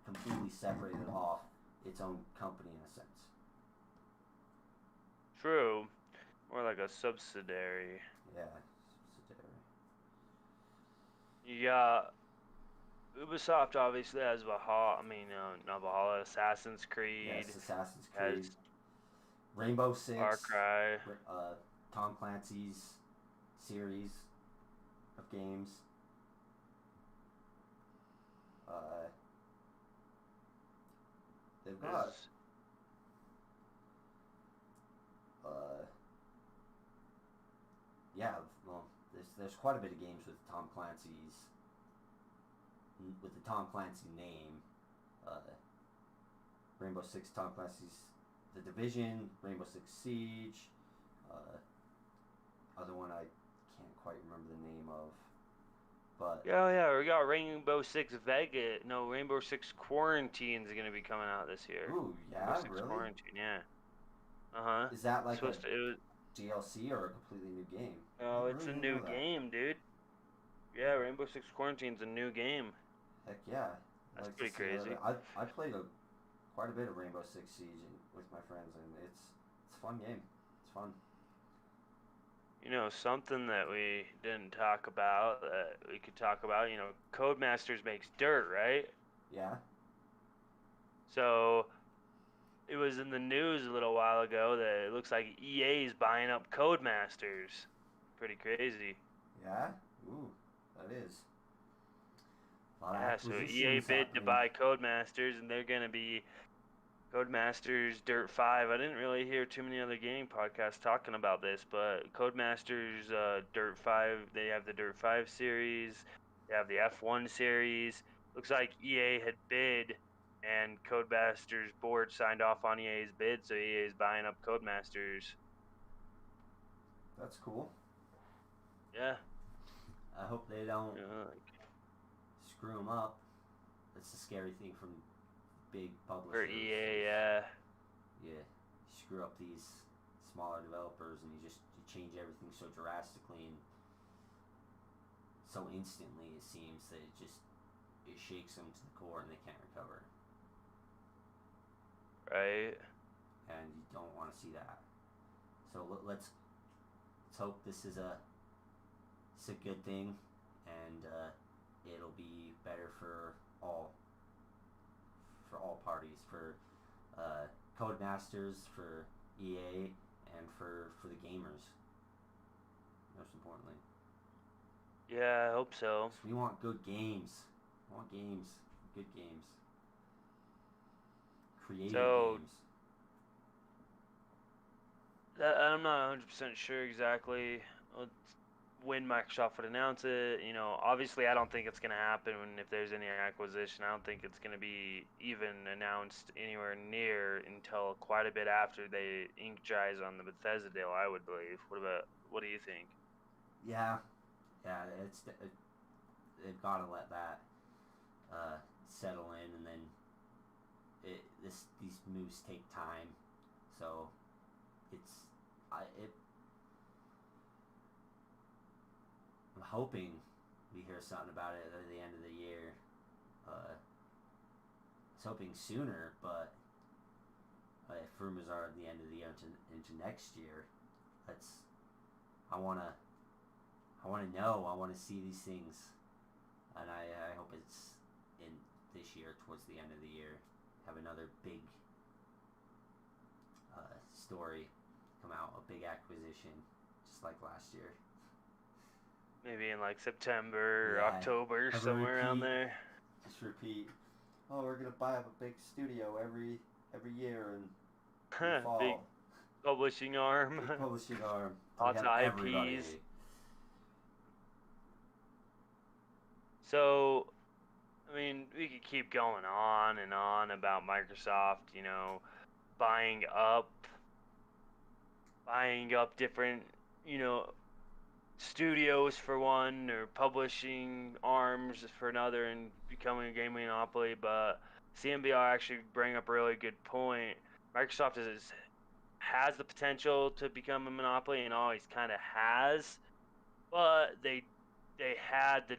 completely separated off its own company in a sense. True. More like a subsidiary. Yeah. You got Ubisoft obviously has Valhalla. I mean, not Valhalla. Assassin's Creed. Yes, Assassin's Has Creed. Rainbow Six. Far Cry. Tom Clancy's series of games. They've got yeah, well, there's quite a bit of games with Tom Clancy's with the Tom Clancy name. Rainbow Six, Tom Clancy's The Division, Rainbow Six Siege. Other one I can't quite remember the name of, but yeah, we got Rainbow Six Vegas. No, Rainbow Six Quarantine is gonna be coming out this year. Ooh, yeah, Rainbow Six really? Quarantine, yeah. Uh huh. Is that like a DLC or a completely new game? Oh, it's a new game, dude. Yeah, Rainbow Six Quarantine's a new game. Heck yeah. That's pretty crazy. I played quite a bit of Rainbow Six Siege with my friends, and it's a fun game. It's fun. You know, something that we didn't talk about that we could talk about, you know, Codemasters makes Dirt, right? Yeah. So it was in the news a little while ago that it looks like EA is buying up Codemasters. Pretty crazy. Yeah? Ooh, that is. Yeah, so EA bid to buy Codemasters, and they're going to be Codemasters Dirt 5. I didn't really hear too many other gaming podcasts talking about this, but Codemasters Dirt 5, they have the Dirt 5 series, they have the F1 series. Looks like EA had bid, and Codemasters board signed off on EA's bid, so EA is buying up Codemasters. That's cool. Yeah. I hope they don't screw them up. That's the scary thing from big publishers. For EA, yeah. Yeah, you screw up these smaller developers, and you change everything so drastically and so instantly. It seems that it shakes them to the core, and they can't recover. Right. And you don't want to see that. So let's hope this is a good thing, and it'll be better for all parties, for Codemasters, for EA, and for the gamers. Most importantly. Yeah, I hope so. We want good games. We want games. Good games. Creative games. I'm not 100% sure exactly when Microsoft would announce it. You know, obviously I don't think it's going to happen if there's any acquisition. I don't think it's going to be even announced anywhere near until quite a bit after they ink dries on the Bethesda deal, I would believe. What do you think? Yeah, they've got to let that settle in, and then these moves take time, so I'm hoping we hear something about it at the end of the year. I was hoping sooner, but if rumors are at the end of the year into next year, I want to know. I want to see these things, and I hope it's in this year, towards the end of the year. Have another big story come out, a big acquisition, just like last year. Maybe in like September or October, somewhere around there. Just repeat. Oh, we're gonna buy up a big studio every year and fall. Big publishing arm. Big publishing arm. Lots of IPs. So, I mean, we could keep going on and on about Microsoft, you know, buying up different, you know, studios for one, or publishing arms for another, and becoming a gaming monopoly. But CMBR actually bring up a really good point. Microsoft has the potential to become a monopoly and always kind of has, but they had the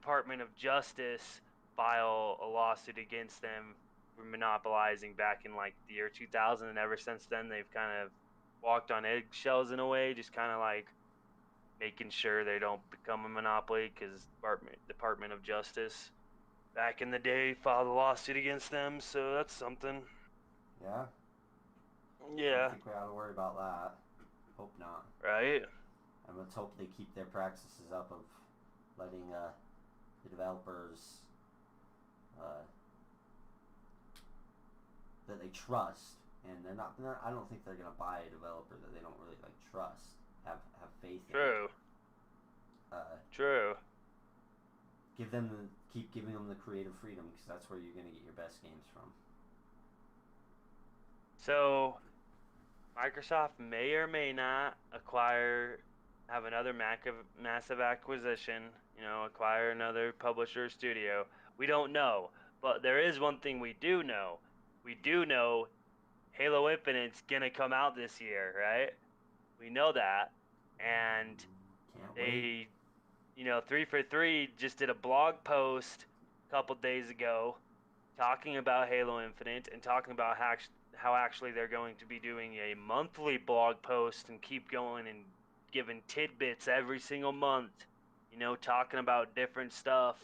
Department of Justice file a lawsuit against them for monopolizing back in like the year 2000, and ever since then they've kind of walked on eggshells in a way, just kind of like making sure they don't become a monopoly, because Department of Justice back in the day filed a lawsuit against them, so that's something. Yeah. I Yeah. don't think we ought to worry about that. Hope not. Right. And let's hope they keep their practices up of letting the developers that they trust, and they're not. I don't think they're gonna buy a developer that they don't really like trust. Have faith in. True. True. Keep giving them the creative freedom, because that's where you're gonna get your best games from. So, Microsoft may or may not have another massive acquisition, acquire another publisher or studio. We don't know. But there is one thing we do know. We do know Halo Infinite's going to come out this year, right? We know that. And Can't they, 343 just did a blog post a couple days ago talking about Halo Infinite and talking about how actually they're going to be doing a monthly blog post and keep going and giving tidbits every single month, talking about different stuff,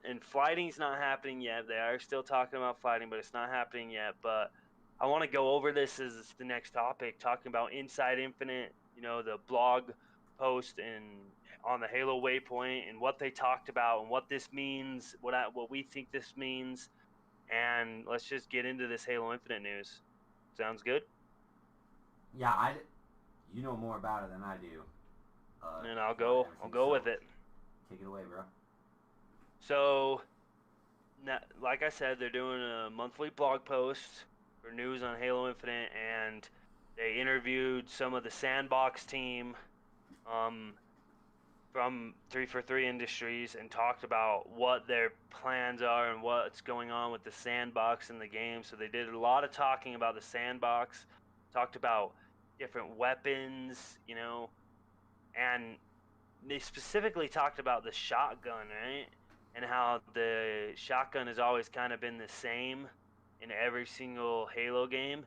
and flighting's not happening yet. They are still talking about flighting, but it's not happening yet. But I want to go over this as the next topic, talking about Inside Infinite, the blog post and on the Halo Waypoint, and what they talked about and what this means, what we think this means. And let's just get into this Halo Infinite news. Sounds good? Yeah, you know more about it than I do. And I'll go with it. Take it away, bro. So, like I said, they're doing a monthly blog post for news on Halo Infinite, and they interviewed some of the Sandbox team from 343 Industries and talked about what their plans are and what's going on with the Sandbox in the game. So they did a lot of talking about the Sandbox, talked about different weapons, and they specifically talked about the shotgun, right? And how the shotgun has always kind of been the same in every single Halo game.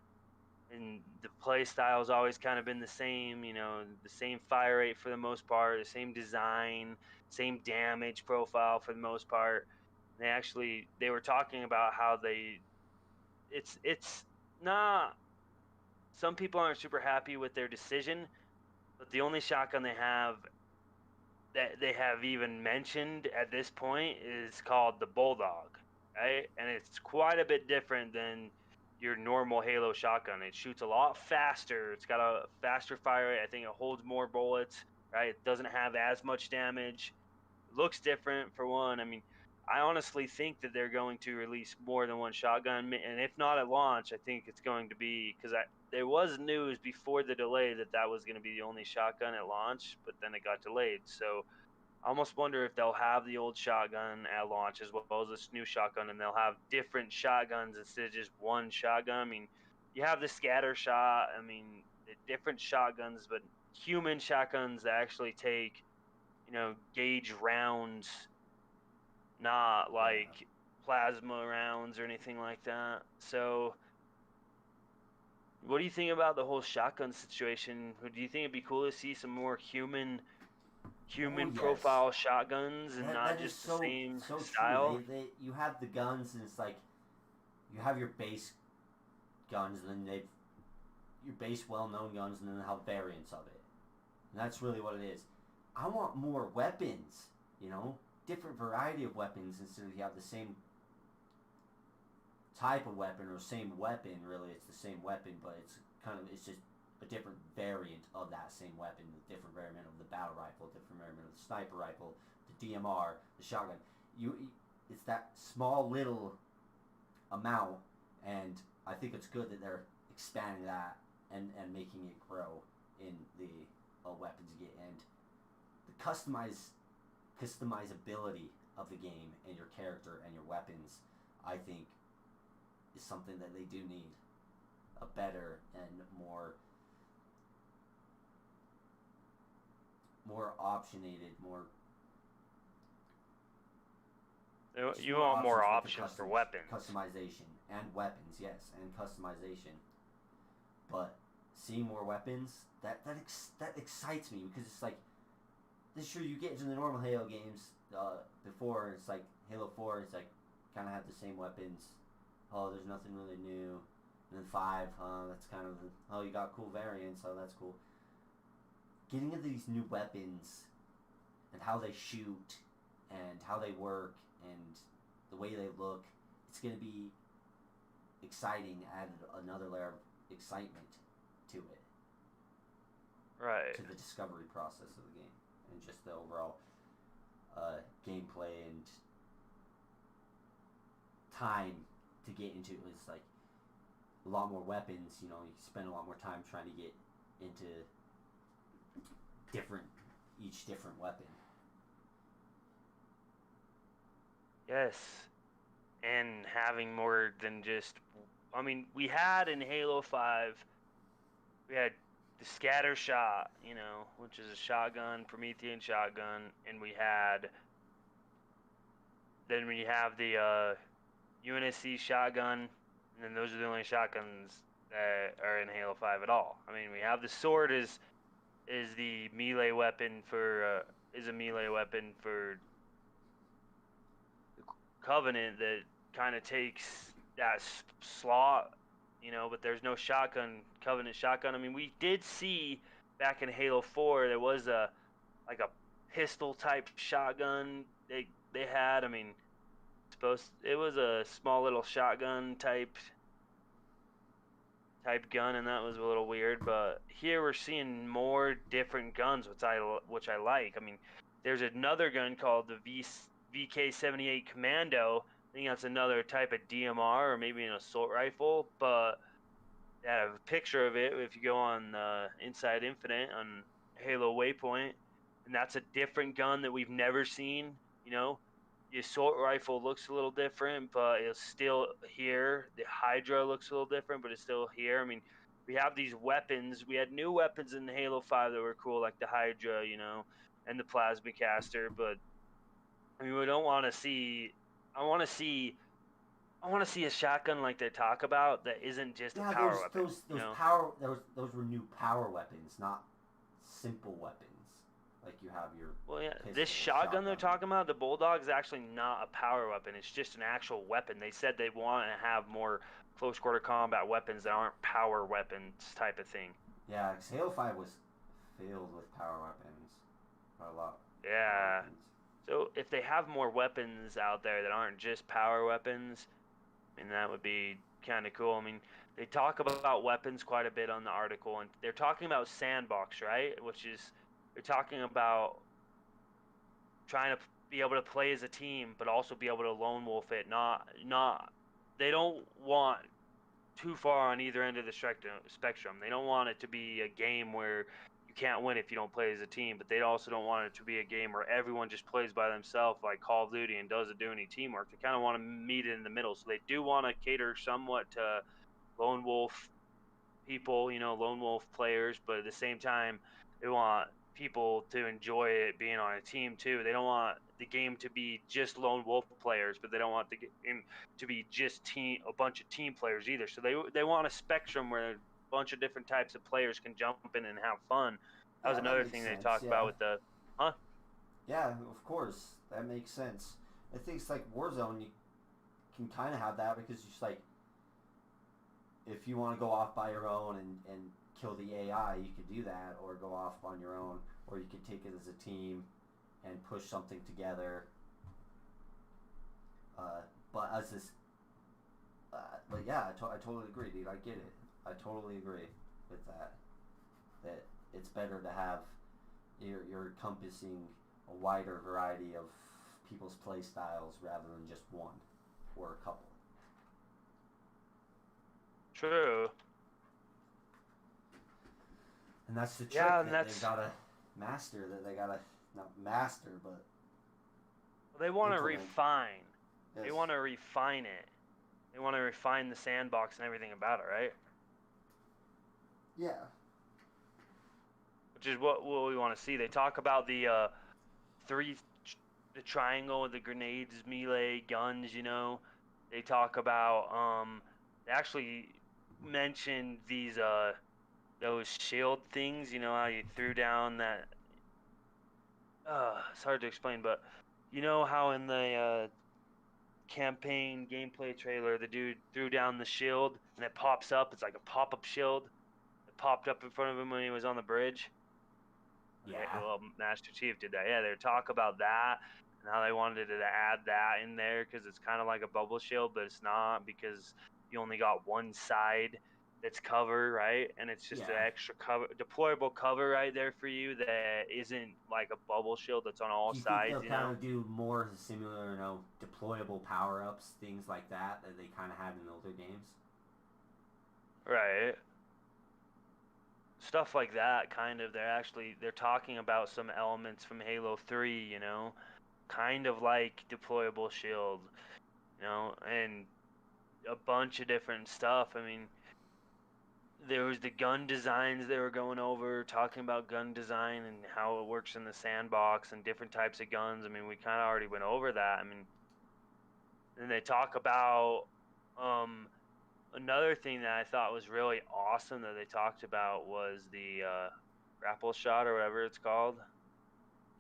And the play style has always kind of been the same, the same fire rate for the most part, the same design, same damage profile for the most part. They were talking about how it's not, some people aren't super happy with their decision, but the only shotgun that they have even mentioned at this point is called the Bulldog, right? And it's quite a bit different than your normal Halo shotgun. It shoots a lot faster. It's got a faster fire rate. I think it holds more bullets, right? It doesn't have as much damage. It looks different, for one. I mean, I honestly think that they're going to release more than one shotgun, and if not at launch, I think it's going to be, because there was news before the delay that was going to be the only shotgun at launch, but then it got delayed. So I almost wonder if they'll have the old shotgun at launch as well as this new shotgun, and they'll have different shotguns instead of just one shotgun. I mean, you have the scatter shot. I mean, different shotguns, but human shotguns that actually take, gauge rounds, not like plasma rounds or anything like that. So, what do you think about the whole shotgun situation? Do you think it'd be cool to see some more human profile shotguns and not just the same style? True. You have the guns, and it's like you have your base guns, and then your base well-known guns, and then they'll have variants of it. And that's really what it is. I want more weapons, different variety of weapons, instead of you have the same type of weapon or same weapon. Really, it's the same weapon, but it's just a different variant of that same weapon, a different variant of the battle rifle, a different variant of the sniper rifle, the DMR, the shotgun. It's that small little amount, and I think it's good that they're expanding that and making it grow in the weapons you get, and the customizability of the game and your character and your weapons, I think, is something that they do need. A better and more optionated, You more want more options with the options for weapons. customization and weapons, yes, and customization. But seeing more weapons, that excites me, because it's like, sure, you get into the normal Halo games before, it's like Halo 4, it's like kind of have the same weapons. Oh, there's nothing really new. And then 5, that's kind of, oh, you got cool variants, oh, that's cool. Getting into these new weapons and how they shoot and how they work and the way they look, it's going to be exciting, add another layer of excitement to it. Right. To the discovery process of the game and just the overall gameplay and time to get into it. Was like a lot more weapons, you spend a lot more time trying to get into each different weapon. Yes. And having more than just, I mean, we had in Halo 5, we had the scatter shot, which is a shotgun, Promethean shotgun, and then we have the UNSC shotgun, and then those are the only shotguns that are in Halo 5 at all. I mean, we have the sword is the melee weapon for Covenant that kind of takes that slot, but there's no Covenant shotgun. I mean, we did see back in Halo 4 there was a pistol type shotgun they had. I mean, it was a small little shotgun type gun, and that was a little weird. But here we're seeing more different guns, which I like. I mean, there's another gun called the VK-78 Commando. I think that's another type of DMR or maybe an assault rifle. But I have a picture of it if you go on Inside Infinite on Halo Waypoint, and that's a different gun that we've never seen. The assault rifle looks a little different, but it's still here. The Hydra looks a little different, but it's still here. I mean, we have these weapons. We had new weapons in Halo 5 that were cool, like the Hydra, and the Plasma Caster. But I mean, we don't want to see. I want to see a shotgun like they talk about that isn't just a power weapon. Those were new power weapons, not simple weapons. Like you have your this shotgun they're talking about, the Bulldog, is actually not a power weapon. It's just an actual weapon. They said they want to have more close quarter combat weapons that aren't power weapons type of thing. Yeah, because Halo 5 was filled with power weapons. A lot. Yeah. So if they have more weapons out there that aren't just power weapons, I mean, that would be kind of cool. I mean, they talk about weapons quite a bit on the article, and they're talking about sandbox, right? They're talking about trying to be able to play as a team, but also be able to lone wolf it. They don't want too far on either end of the spectrum. They don't want it to be a game where you can't win if you don't play as a team, but they also don't want it to be a game where everyone just plays by themselves like Call of Duty and doesn't do any teamwork. They kind of want to meet in the middle. So they do want to cater somewhat to lone wolf people, lone wolf players, but at the same time, they want people to enjoy it being on a team too. They don't want the game to be just lone wolf players, but they don't want the game to be just a bunch of team players either. So they want a spectrum where a bunch of different types of players can jump in and have fun. That was another thing they talked about with the Yeah, of course, that makes sense. I think it's like Warzone. You can kind of have that because it's like, if you want to go off by your own and kill the AI, you could do that, or go off on your own, or you could take it as a team and push something together. But as this, but yeah, I totally agree, dude. I get it. I totally agree with that. That it's better to have you're encompassing a wider variety of people's play styles rather than just one or a couple. True. And that's the trick that they gotta master. That they gotta not master, but They want to implement. refine. Yes. They want to refine it. They want to refine the sandbox and everything about it, right? Yeah. Which is what we want to see. They talk about the the triangle with the grenades, melee, guns, you know. They talk about they actually mentioned these those shield things, you know, how you threw down that it's hard to explain, but you know how in the campaign gameplay trailer the dude threw down the shield and it pops up, it's like a pop-up shield. It popped up in front of him when he was on the bridge. Yeah. Well, Master Chief did that. Yeah, they talk about that and how they wanted to add that in there because it's kind of like a bubble shield, but it's not because you only got one side that's cover, right? And it's just an Yeah. extra cover, deployable cover right there for you that isn't like a bubble shield that's on all Do you think they'll sides, you kind know? of do more similar, deployable power ups, things like that they kind of had in older games? Right. Stuff like that, kind of. They're talking about some elements from Halo 3, you know, kind of like deployable shield, you know, and a bunch of different stuff. I mean, there was the gun designs they were going over, talking about gun design and how it works in the sandbox and different types of guns. I mean, we kind of already went over that. I mean, and they talk about another thing that I thought was really awesome that they talked about was the grapple shot or whatever it's called.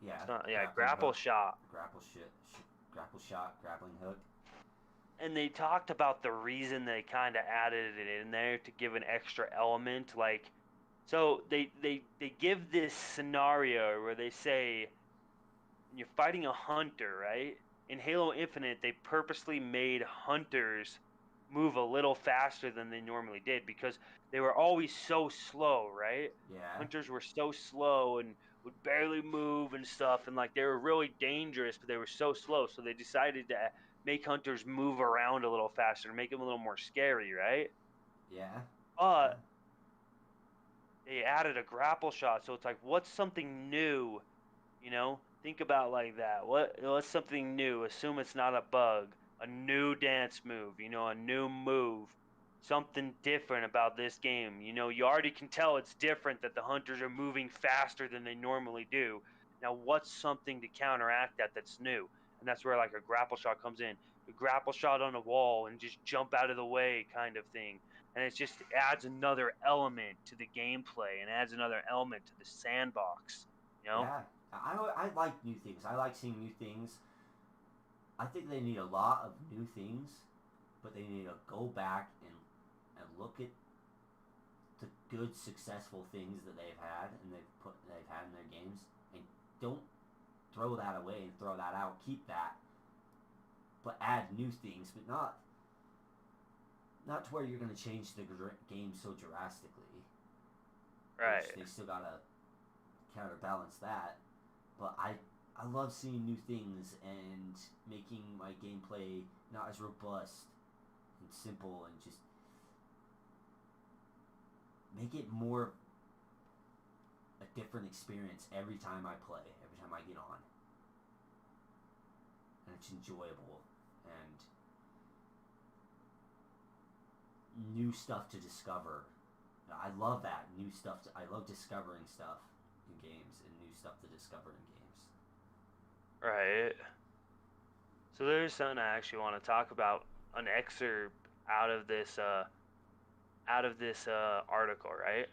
Yeah. It's not, yeah, Grappling grapple hook, shot. grapple shot, grappling hook. And they talked about the reason they kind of added it in there to give an extra element, like, so they give this scenario where they say you're fighting a hunter, right? In Halo Infinite, they purposely made hunters move a little faster than they normally did because they were always so slow, right? Yeah. Hunters were so slow and would barely move and stuff, and like they were really dangerous, but they were so slow. So they decided to make hunters move around a little faster, make them a little more scary, right? Yeah. But they added a grapple shot, so it's like, what's something new? You know, think about like that. What's something new? Assume it's not a bug. A new dance move, you know, a new move. Something different about this game. You know, you already can tell it's different that the hunters are moving faster than they normally do. Now, what's something to counteract that that's new? And that's where like a grapple shot comes in. A grapple shot on a wall and just jump out of the way kind of thing. And it just adds another element to the gameplay and adds another element to the sandbox, you know? Yeah. I like new things. I like seeing new things. I think they need a lot of new things, but they need to go back and look at the good, successful things that they've had in their games, and don't throw that away and throw that out. Keep that, but add new things, but not to where you're going to change the game so drastically. Right. They still gotta counterbalance that, but I love seeing new things and making my gameplay not as robust and simple, and just make it more a different experience every time I play, every time I get on. And it's enjoyable and new stuff to discover. I love that new stuff. I love discovering stuff in games and new stuff to discover in games. Right. So there's something I actually want to talk about, an excerpt out of this article, right?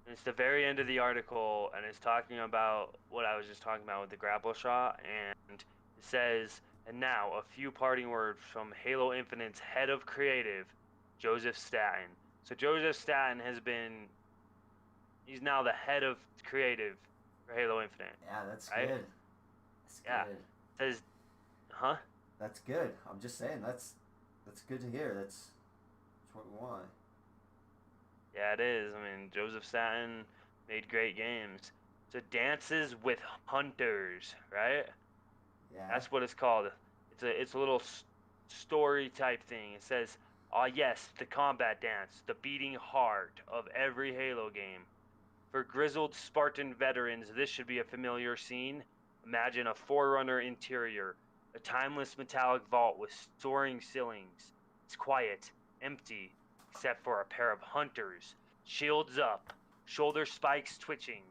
And it's the very end of the article, and it's talking about what I was just talking about with the grapple shot, and it says, and now a few parting words from Halo Infinite's head of creative, Joseph Staten. So Joseph Staten he's now the head of creative for Halo Infinite. Yeah, that's right? good. That's Yeah. good. It says, huh? That's good. I'm just saying that's good to hear. That's what we want. Yeah, it is. I mean, Joseph Staten made great games. So Dances with Hunters, right? Yeah. That's what it's called. It's a little story type thing. It says, "Ah, yes, the combat dance, the beating heart of every Halo game. For grizzled Spartan veterans, this should be a familiar scene. Imagine a Forerunner interior, a timeless metallic vault with soaring ceilings. It's quiet, empty, except for a pair of hunters, shields up, shoulder spikes twitching,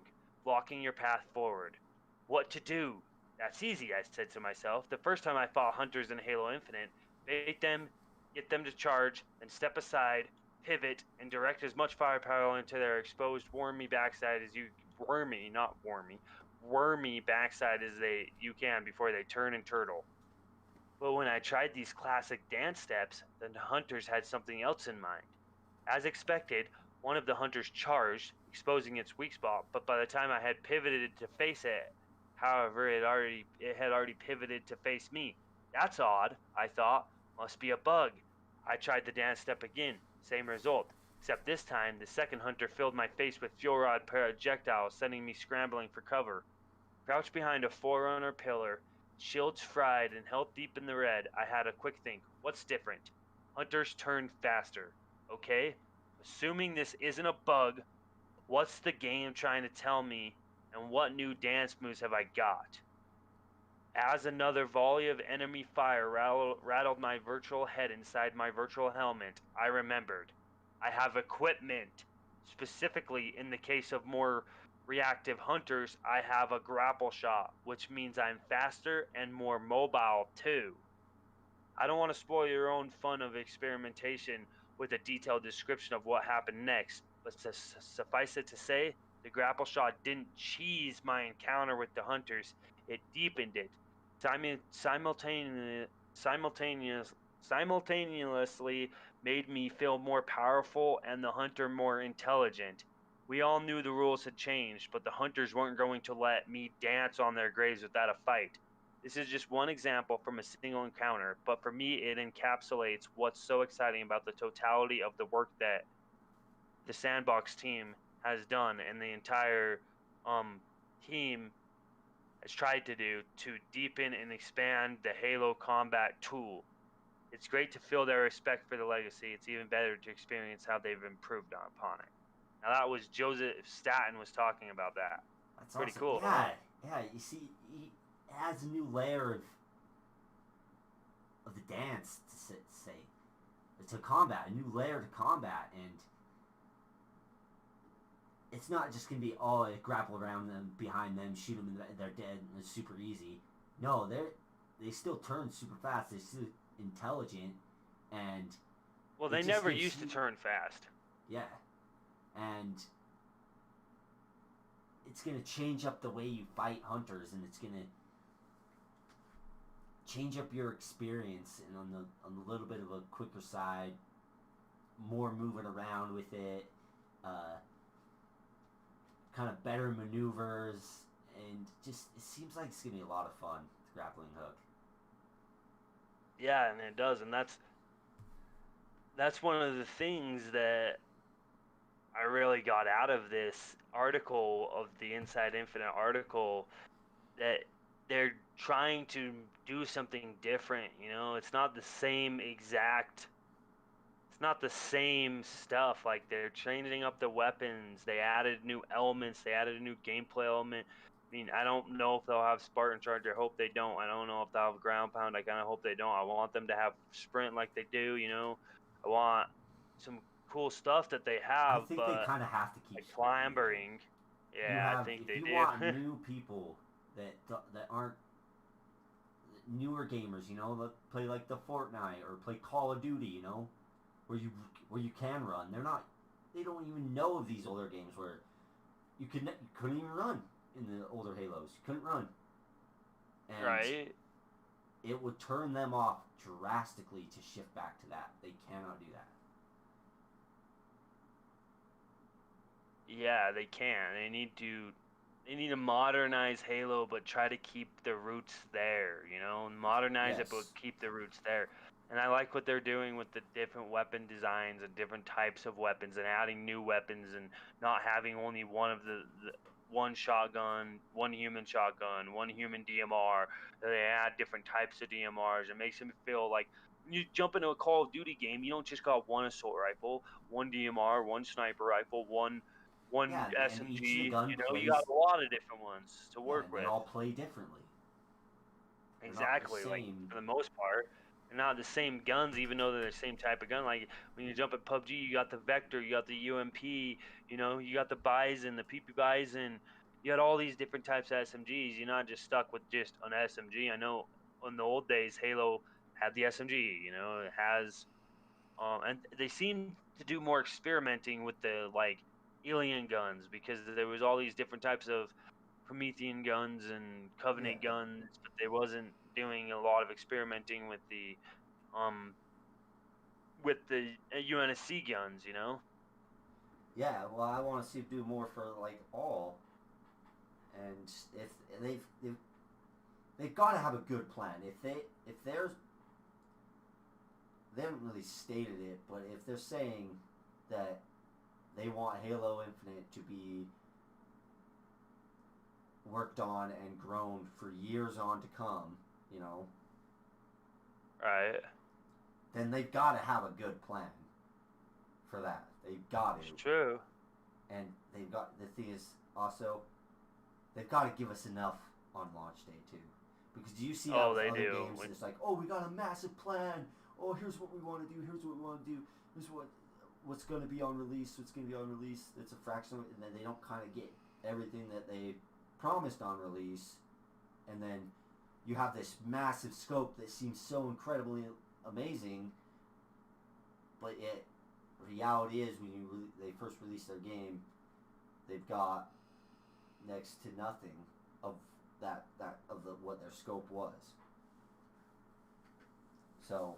blocking your path forward. What to do? That's easy, I said to myself. The first time I fought hunters in Halo Infinite, bait them, get them to charge, then step aside, pivot, and direct as much firepower into their exposed wormy backside as you wormy backside as you can before they turn and turtle. But when I tried these classic dance steps, the hunters had something else in mind. As expected, one of the hunters charged, exposing its weak spot, but by the time I had pivoted to face it, however, it had already pivoted to face me. That's odd, I thought. Must be a bug. I tried the dance step again, same result, except this time the second hunter filled my face with fuel rod projectiles, sending me scrambling for cover. Crouched behind a Forerunner pillar, shields fried and held deep in the red, I had a quick think. What's different? Hunters turn faster. Okay? Assuming this isn't a bug, what's the game trying to tell me, and what new dance moves have I got? As another volley of enemy fire rattled my virtual head inside my virtual helmet, I remembered. I have equipment. Specifically, in the case of more reactive hunters, I have a grapple shot, which means I'm faster and more mobile too. I don't want to spoil your own fun of experimentation with a detailed description of what happened next, but suffice it to say, the grapple shot didn't cheese my encounter with the hunters, it deepened it. Simultaneously made me feel more powerful and the hunter more intelligent. We all knew the rules had changed, but the hunters weren't going to let me dance on their graves without a fight. This is just one example from a single encounter, but for me it encapsulates what's so exciting about the totality of the work that the Sandbox team has done and the entire team has tried to do to deepen and expand the Halo combat tool. It's great to feel their respect for the legacy. It's even better to experience how they've improved upon it. Now that was Joseph Staten was talking about that. That's Pretty awesome. cool. Yeah, Huh? yeah. You see, he adds a new layer of the dance to combat, a new layer to combat, and it's not just gonna be grapple around them, behind them, shoot them, and they're dead, and it's super easy. No, they still turn super fast. They're still intelligent, and well, they never used to turn fast. Yeah, and it's gonna change up the way you fight hunters, and it's gonna change up your experience, and on the little bit of a quicker side, more moving around with it, kind of better maneuvers, and just it seems like it's gonna be a lot of fun. The grappling hook. Yeah, and it does, and that's one of the things that I really got out of this article of the Inside Infinite article, that they're trying to do something different. It's not the same stuff. Like, they're changing up the weapons, they added new elements, they added a new gameplay element. I mean, I don't know if they'll have Spartan Charge. I hope they don't. I don't know if they'll have Ground Pound. I kind of hope they don't. I want them to have Sprint like they do. I want some cool stuff that they have. I think but they kind of have to keep like clambering. Yeah, I think they do. If you want new people that aren't newer gamers, that play like the Fortnite or play Call of Duty, where you can run. They don't even know of these older games where you couldn't even run in the older Halos. You couldn't run. And right. It would turn them off drastically to shift back to that. They cannot do that. Yeah, they can. They need to modernize Halo, but try to keep the roots there. Modernize it, but keep the roots there. And I like what they're doing with the different weapon designs and different types of weapons, and adding new weapons, and not having only one of the one shotgun, one human shotgun, one human DMR. They add different types of DMRs. It makes them feel like when you jump into a Call of Duty game, you don't just got one assault rifle, one DMR, one sniper rifle, one SMG. You got a lot of different ones to work with. They all play differently. They're not the Exactly, like, same. for the most part. They're not the same guns, even though they're the same type of gun. Like, when you jump at PUBG, you got the Vector, you got the UMP, you got the Bison, the PP Bison. You got all these different types of SMGs. You're not just stuck with just an SMG. I know in the old days, Halo had the SMG, it has, and they seem to do more experimenting with the, like, alien guns because there was all these different types of Promethean guns and Yeah, Covenant guns, but they wasn't doing a lot of experimenting um with the UNSC guns. yeah. Well, I want to see them do more for like all, and if they've got to have a good plan. If there's they haven't really stated it, but if they're saying that they want Halo Infinite to be worked on and grown for years on to come, Right. then they've got to have a good plan for that. They've got It's to. true. And they've got, the thing is also, they've got to give us enough on launch day too. Because do you see that Oh, with they other do. games? It's like, oh, we got a massive plan. Oh, here's what we want to do. Here's what we want to do. Here's what's going to be on release. What's going to be on release. It's a fraction, and then they don't kind of get everything that they promised on release, and then you have this massive scope that seems so incredibly amazing, but yet reality is when they first release their game, they've got next to nothing of what their scope was. So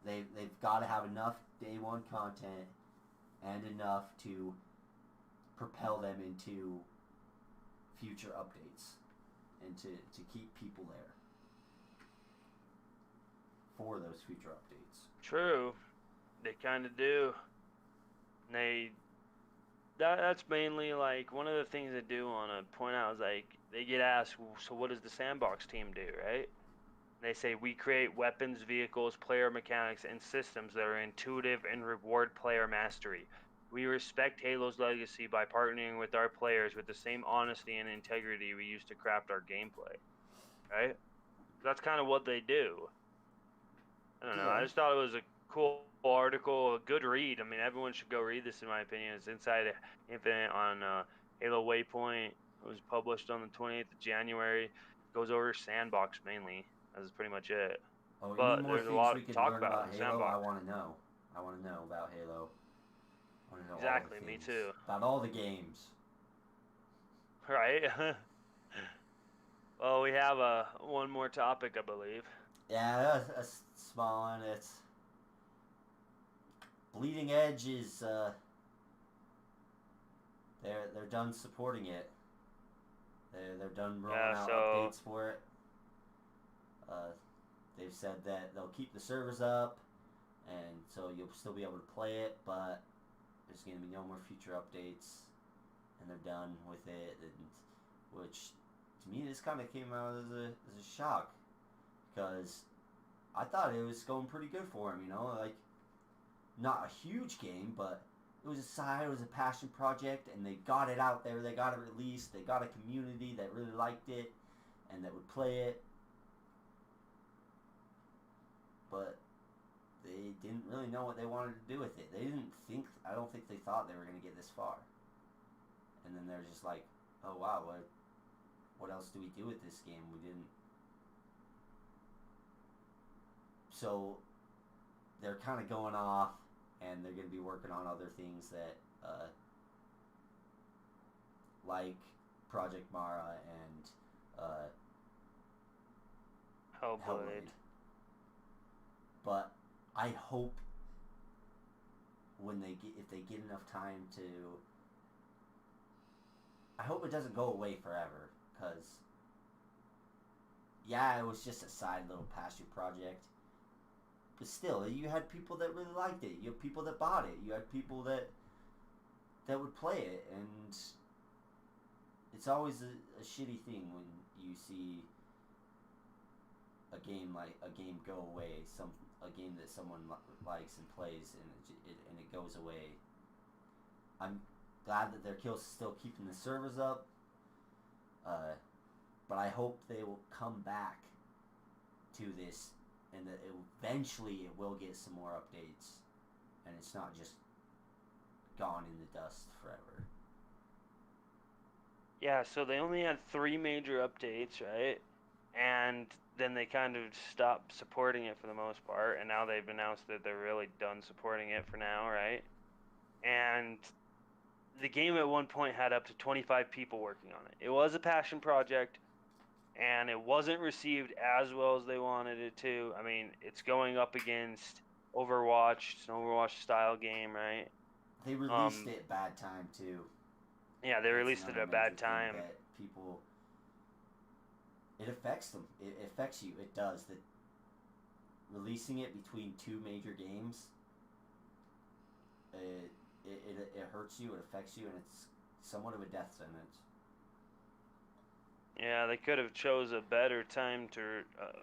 they've got to have enough day one content and enough to propel them into future updates and to keep people there for those future updates. True. They kind of do. And that's mainly, like, one of the things they do want to point out is, like, they get asked, so what does the sandbox team do, right? They say, we create weapons, vehicles, player mechanics, and systems that are intuitive and reward player mastery. We respect Halo's legacy by partnering with our players with the same honesty and integrity we use to craft our gameplay. Right? That's kind of what they do. I don't know. Yeah. I just thought it was a cool article, a good read. I mean, everyone should go read this, in my opinion. It's Inside Infinite on Halo Waypoint. It was published on the 28th of January. It goes over Sandbox mainly. That's pretty much it. Oh, But any more there's a things lot we to can talk learn about about in the Halo? Sandbox. I want to know. I want to know about Halo. I want to know Exactly, all the me things too. about all the games. Right? Well, we have one more topic, I believe. Yeah, a small one. It's Bleeding Edge is they're done supporting it. They're done rolling Yeah, out so updates for it. They've said that they'll keep the servers up, and so you'll still be able to play it, but there's going to be no more future updates, and they're done with it. And which to me, this kind of came out as a shock, because I thought it was going pretty good for him. Like, not a huge game, but it was it was a passion project, and they got it out there. They got it released. They got a community that really liked it and that would play it. But they didn't really know what they wanted to do with it. I don't think they thought they were going to get this far. And then they're just like, oh wow, what else do we do with this game? We didn't. So they're kind of going off, and they're going to be working on other things that, like Project Mara and Hellblade. But I hope if they get enough time to, I hope it doesn't go away forever, because yeah, it was just a side little passion project, but still, you had people that really liked it. You had people that bought it. You had people that would play it, and it's always a shitty thing when you see a game go away, a game that someone likes and plays, and it goes away. I'm glad that they're still keeping the servers up, but I hope they will come back to this, and that eventually it will get some more updates, and it's not just gone in the dust forever. Yeah, so they only had 3 major updates, right? And then they kind of stopped supporting it for the most part, and now they've announced that they're really done supporting it for now, right? And the game at one point had up to 25 people working on it. It was a passion project, and it wasn't received as well as they wanted it to. I mean, it's going up against Overwatch. It's an Overwatch style game, right? They released it at bad time too. Yeah, they That's released it another at a major bad thing time. that people, it affects them. It affects you. It does. That releasing it between 2 major games, it hurts you. It affects you, and it's somewhat of a death sentence. Yeah, they could have chose a better time to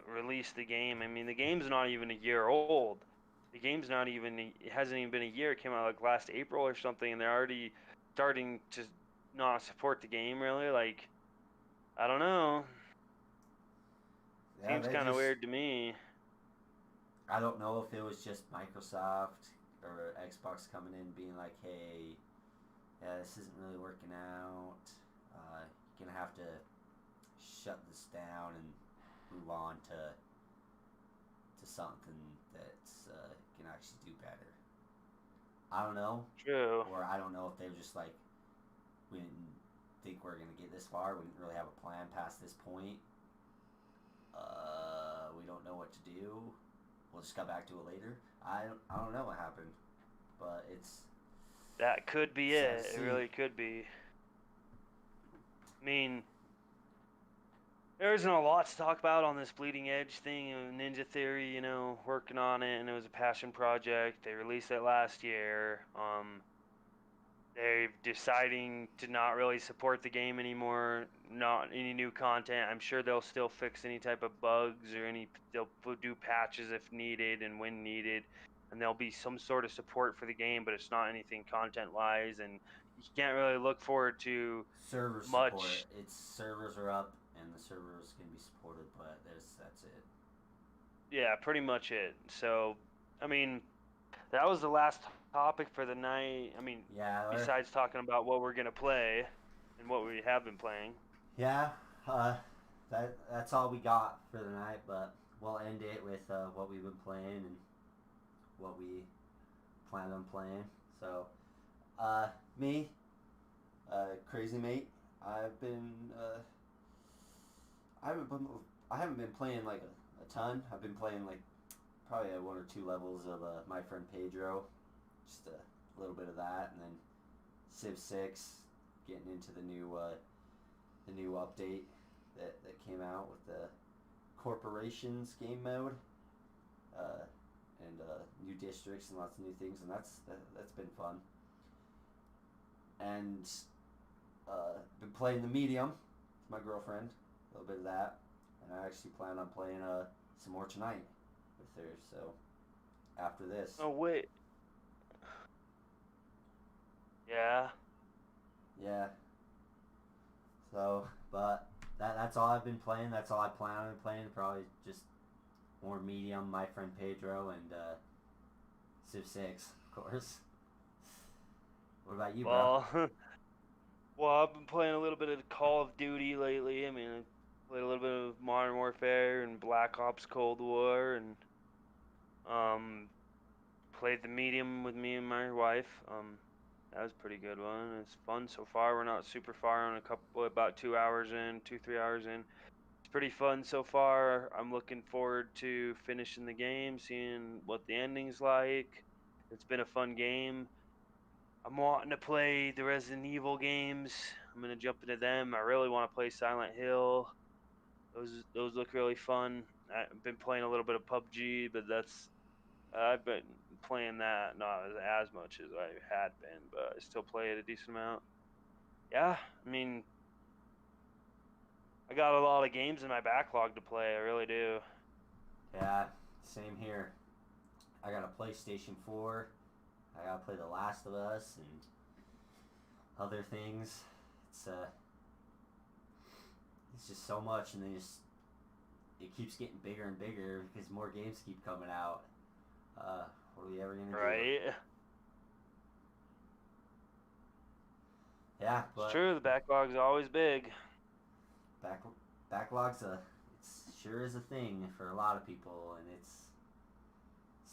release the game. I mean, the game's not even a year old. The game's not even, it hasn't even been a year. It came out like last April or something, and they're already starting to not support the game, really. Like, I don't know. Yeah, Seems they kind of just. weird to me. I don't know if it was just Microsoft or Xbox coming in being like, hey, yeah, this isn't really working out. You're gonna have to shut this down and move on to something that's can actually do better. I don't know, True. or I don't know if they were just like, we didn't think we are gonna get this far. We didn't really have a plan past this point. We don't know what to do. We'll just come back to it later. I don't know what happened, but That could be sad it. to It see. really could be. I mean, there isn't a lot to talk about on this Bleeding Edge thing. Ninja Theory, you know, working on it, and it was a passion project. They released it last year. They're deciding to not really support the game anymore. Not any new content. I'm sure they'll still fix any type of bugs or they'll do patches if needed and when needed, and there'll be some sort of support for the game, but it's not anything content wise, and you can't really look forward to Server support. much. Its servers are up, and the servers can be supported, but that's it. Yeah, pretty much it. So, I mean, that was the last topic for the night. I mean, Yeah, besides talking about what we're gonna play and what we have been playing. yeah. That's all we got for the night, but we'll end it with what we've been playing and what we plan on playing. So, me, crazy mate. I've been I haven't been I haven't been playing like a ton. I've been playing like probably 1 or 2 levels of my friend Pedro, just a little bit of that, and then Civ 6, getting into the new update that came out with the corporations game mode, and new districts and lots of new things, and that's been fun. And been playing the medium with my girlfriend, a little bit of that, and I actually plan on playing some more tonight with her. So after this, Oh wait. Yeah. yeah. So, but that's all I've been playing. That's all I plan on playing. Probably just more medium. My friend Pedro and Civ 6, of course. What about you, bro? Well, well, I've been playing a little bit of Call of Duty lately. I mean, I played a little bit of Modern Warfare and Black Ops Cold War, and um, played the medium with me and my wife. That was a pretty good one. It's fun so far. We're not super far on about 2 hours in, 3 hours in. It's pretty fun so far. I'm looking forward to finishing the game, seeing what the ending's like. It's been a fun game. I'm wanting to play the Resident Evil games. I'm gonna jump into them. I really want to play Silent Hill. Those look really fun. I've been playing a little bit of PUBG, but I've been playing that not as much as I had been, but I still play it a decent amount. Yeah, I mean, I got a lot of games in my backlog to play. I really do. Yeah, same here. I got a PlayStation 4. I gotta play The Last of Us and other things. It's it's just so much, and then it keeps getting bigger and bigger because more games keep coming out. What are we ever gonna do? Right. Yeah, It's but true. The backlog's always big. back backlogs it's sure is a thing for a lot of people, and it's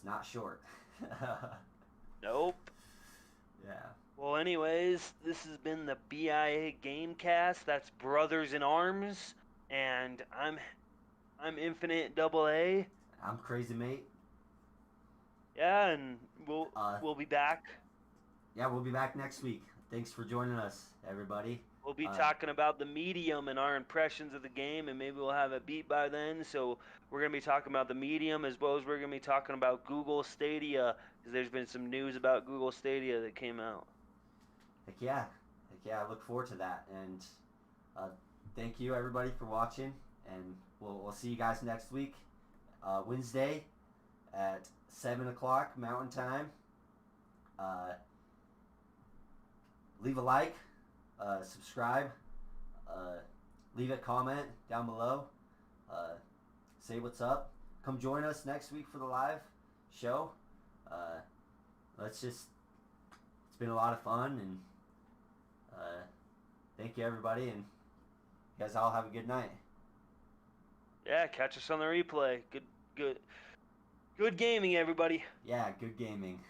not short. Nope. Yeah. Well, anyways, this has been the BIA Gamecast. That's Brothers in Arms, and I'm Infinite Double A. I'm Crazy Mate. Yeah, and Uh, we'll be back. yeah, we'll be back next week. Thanks for joining us, everybody. We'll be talking about the medium and our impressions of the game, and maybe we'll have it beat by then. So we're going to be talking about the medium, as well as we're going to be talking about Google Stadia, because there's been some news about Google Stadia that came out. Heck yeah. I look forward to that. And thank you, everybody, for watching. And we'll see you guys next week, Wednesday at 7 o'clock Mountain Time. Leave a like, subscribe, leave a comment down below, say what's up. Come join us next week for the live show. It's been a lot of fun, and thank you, everybody, and you guys all have a good night. Yeah, catch us on the replay. Good gaming, everybody. Yeah, good gaming.